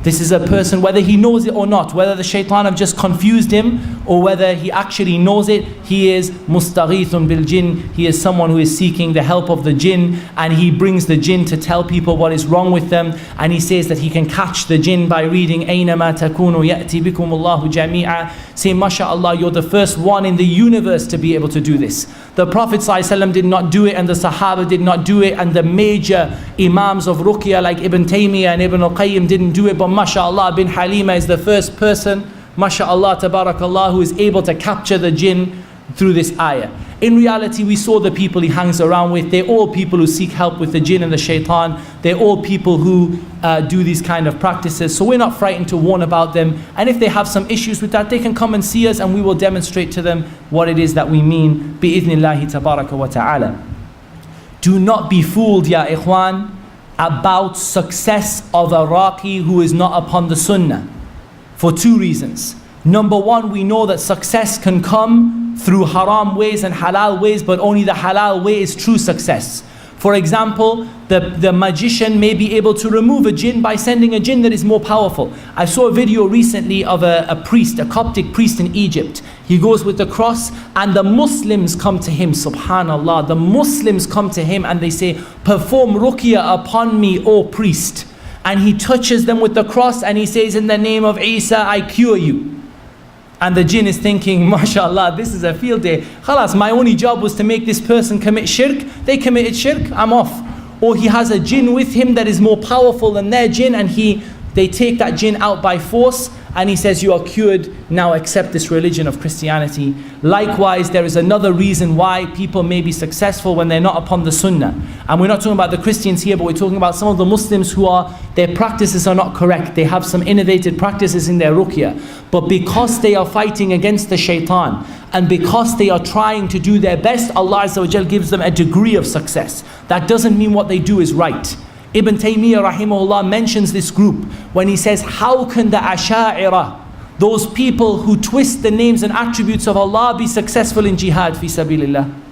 This is a person, whether he knows it or not, whether the shaitan have just confused him or whether he actually knows it, he is mustaghithun bil jinn. He is someone who is seeking the help of the jinn, and he brings the jinn to tell people what is wrong with them. And he says that he can catch the jinn by reading Aynama takunu ya'ti bikum Allahu jami'a. Say, MashaAllah, you're the first one in the universe to be able to do this. The Prophet ﷺ did not do it, and the Sahaba did not do it, and the major Imams of Ruqyah like Ibn Taymiyyah and Ibn al-Qayyim didn't do it. But MashaAllah, bin Halima is the first person, MashaAllah, tabarakallah, who is able to capture the jinn through this ayah. In reality, we saw the people he hangs around with. They're all people who seek help with the jinn and the shaitan. They're all people who do these kind of practices. So we're not frightened to warn about them. And if they have some issues with that, they can come and see us and we will demonstrate to them what it is that we mean. Bi-idhnillahi tabaraka wa ta'ala. Do not be fooled, ya ikhwan, about success of a raqi who is not upon the sunnah. For two reasons. Number one, we know that success can come through haram ways and halal ways, but only the halal way is true success. For example, the magician may be able to remove a jinn by sending a jinn that is more powerful. I saw a video recently of a priest, a Coptic priest in Egypt. He goes with the cross and the Muslims come to him, subhanallah. The Muslims come to him and they say, perform ruqyah upon me, O priest. And he touches them with the cross and he says, in the name of Isa, I cure you. And the jinn is thinking, mashallah, this is a field day. Khalas, my only job was to make this person commit shirk. They committed shirk, I'm off. Or he has a jinn with him that is more powerful than their jinn, and they take that jinn out by force, and he says, you are cured, now accept this religion of Christianity. Likewise, there is another reason why people may be successful when they're not upon the sunnah. And we're not talking about the Christians here, but we're talking about some of the Muslims who their practices are not correct. They have some innovative practices in their ruqyah. But because they are fighting against the shaitan, and because they are trying to do their best, Allah Azza wa Jal gives them a degree of success. That doesn't mean what they do is right. Ibn Taymiyyah rahimahullah mentions this group when he says, how can the Asha'ira, those people who twist the names and attributes of Allah, be successful in jihad fi sabilillah?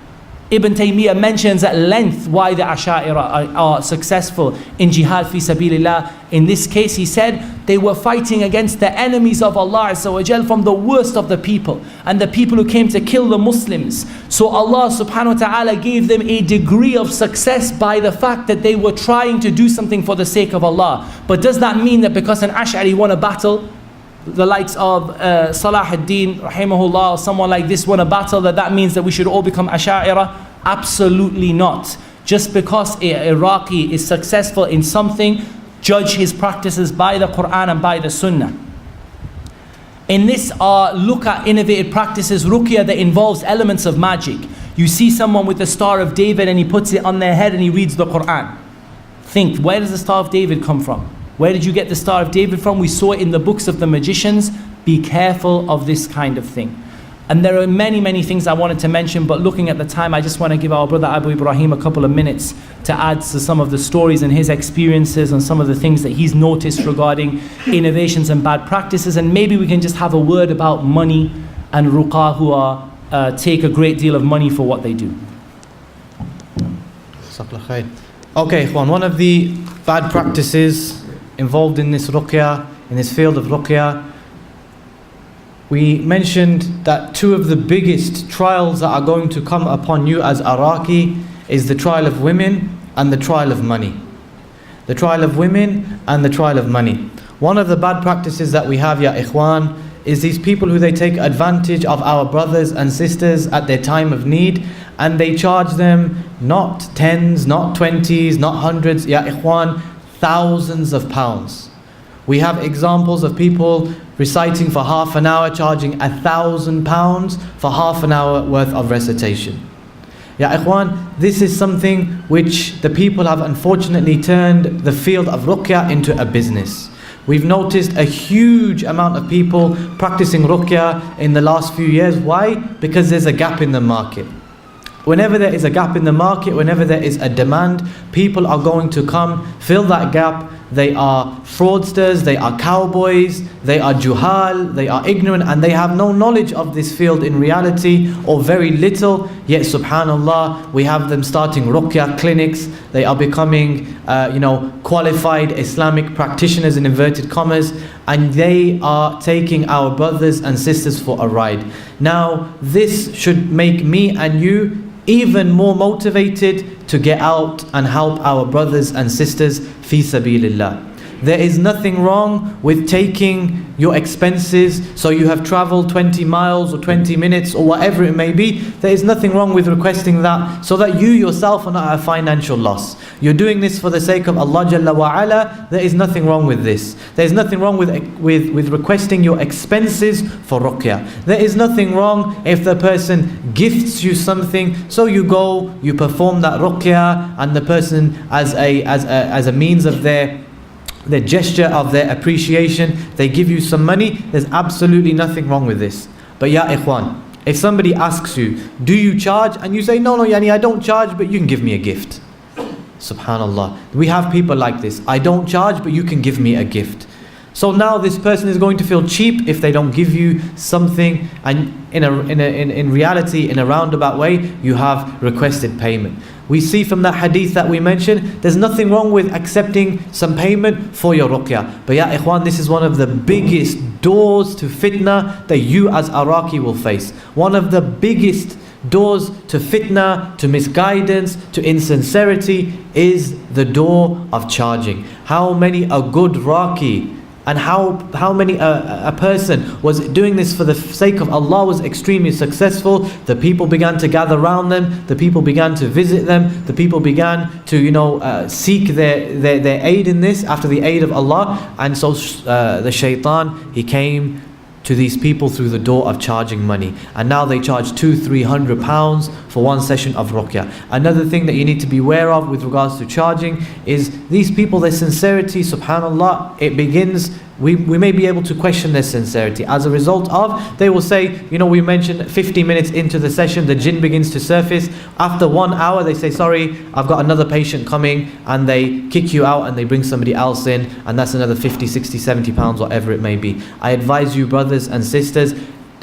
Ibn Taymiyyah mentions at length why the Asha'ira are successful in jihad fi sabilillah. In this case, he said, they were fighting against the enemies of Allah Azza wa Jal from the worst of the people, and the people who came to kill the Muslims. So Allah subhanahu wa ta'ala gave them a degree of success by the fact that they were trying to do something for the sake of Allah. But does that mean that because an Ash'ari won a battle, the likes of Salah ad-Din rahimahullah or someone like this won a battle, that means that we should all become Asha'ira? Absolutely not. Just because a Iraqi is successful in something, judge his practices by the Qur'an and by the Sunnah. In this, look at innovative practices, ruqyah, that involves elements of magic. You see someone with the Star of David and he puts it on their head and he reads the Qur'an. Think, where does the Star of David come from? Where did you get the Star of David from? We saw it in the books of the magicians. Be careful of this kind of thing. And there are many, many things I wanted to mention, but looking at the time, I just want to give our brother Abu Ibraheem a couple of minutes to add to some of the stories and his experiences and some of the things that he's noticed regarding innovations and bad practices. And maybe we can just have a word about money and ruqah, who take a great deal of money for what they do. Okay, Ikhwan, one of the bad practices involved in this ruqyah, in this field of ruqyah, we mentioned that two of the biggest trials that are going to come upon you as Iraqi is the trial of women and the trial of money. The trial of women and the trial of money. One of the bad practices that we have, ya ikhwan, is these people who they take advantage of our brothers and sisters at their time of need, and they charge them not tens, not 20s, not hundreds, ya ikhwan, thousands of pounds. We have examples of people reciting for half an hour, charging £1,000 for half an hour worth of recitation. Ya ikhwan, this is something which the people have unfortunately turned the field of ruqyah into a business. We've noticed a huge amount of people practicing ruqyah in the last few years. Why? Because there's a gap in the market. Whenever there is a gap in the market, whenever there is a demand, people are going to come, fill that gap. They are fraudsters, they are cowboys, they are juhal, they are ignorant, and they have no knowledge of this field in reality, or very little. Yet subhanallah, we have them starting ruqyah clinics. They are becoming qualified Islamic practitioners in inverted commas, and they are taking our brothers and sisters for a ride. Now this should make me and you even more motivated to get out and help our brothers and sisters fi sabilillah. There is nothing wrong with taking your expenses, so you have traveled 20 miles or 20 minutes or whatever it may be. There is nothing wrong with requesting that, so that you yourself are not at a financial loss. You're doing this for the sake of Allah Jalla wa Ala. There is nothing wrong with this. There is nothing wrong with requesting your expenses for ruqyah. There is nothing wrong if the person gifts you something, so you go, you perform that ruqyah, and the person as a means of their gesture of their appreciation, they give you some money. There's absolutely nothing wrong with this. But ya ikhwan, if somebody asks you, do you charge? And you say, no, yani I don't charge, but you can give me a gift. Subhanallah. We have people like this. I don't charge, but you can give me a gift. So now this person is going to feel cheap if they don't give you something, and in reality, in a roundabout way, you have requested payment. We see from that hadith that we mentioned, there's nothing wrong with accepting some payment for your ruqyah. But ya ikhwan, this is one of the biggest doors to fitna that you as Iraqi will face. One of the biggest doors to fitna, to misguidance, to insincerity is the door of charging. How many a good Raqi and how many a person was doing this for the sake of Allah was extremely successful. The people began to gather around them, the people began to visit them, the people began to seek their aid in this after the aid of Allah. And so the shaitan, he came to these people through the door of charging money, and now they charge £200-300 for one session of ruqyah. Another thing that you need to be aware of with regards to charging is these people, their sincerity, subhanallah, it begins, we may be able to question their sincerity. As a result of, they will say, we mentioned 50 minutes into the session, the jinn begins to surface. After 1 hour, they say, sorry, I've got another patient coming, and they kick you out and they bring somebody else in, and that's another 50, 60, 70 pounds, whatever it may be. I advise you, brothers and sisters,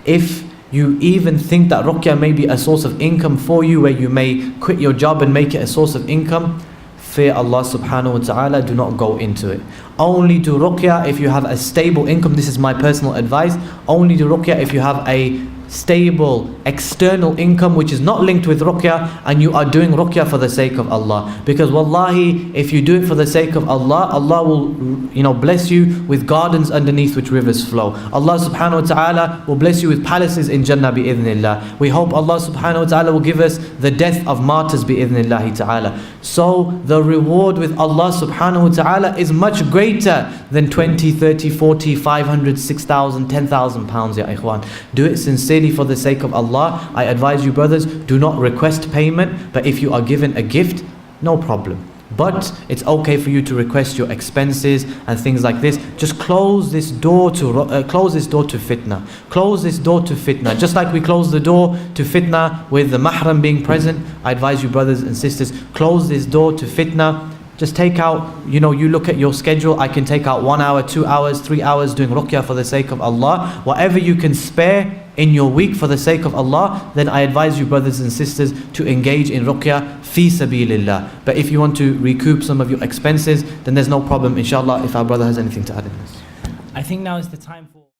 if you even think that ruqyah may be a source of income for you, where you may quit your job and make it a source of income, fear Allah subhanahu wa ta'ala, do not go into it. Only do ruqyah if you have a stable income. This is my personal advice. Only do ruqyah if you have a stable external income which is not linked with ruqyah, and you are doing ruqyah for the sake of Allah. Because wallahi, if you do it for the sake of Allah, Allah will bless you with gardens underneath which rivers flow. Allah subhanahu wa ta'ala will bless you with palaces in Jannah bi-idhnillah. We hope Allah subhanahu wa ta'ala will give us the death of martyrs bi-idhnillahi ta'ala. So the reward with Allah subhanahu wa ta'ala is much greater than 20, 30, 40, 500, 6,000, 10,000 pounds, ya ikhwan. Do it sincerely for the sake of Allah. I advise you, brothers, do not request payment, but if you are given a gift, no problem. But it's okay for you to request your expenses and things like this. Just close this door to fitna. Close this door to fitna. Just like we close the door to fitna with the mahram being present, I advise you, brothers and sisters, close this door to fitna. Just take out, you look at your schedule. I can take out 1 hour, 2 hours, 3 hours doing ruqyah for the sake of Allah. Whatever you can spare in your week for the sake of Allah, then I advise you, brothers and sisters, to engage in ruqyah fi sabilillah. But if you want to recoup some of your expenses, then there's no problem, inshallah, if our brother has anything to add in this. I think now is the time for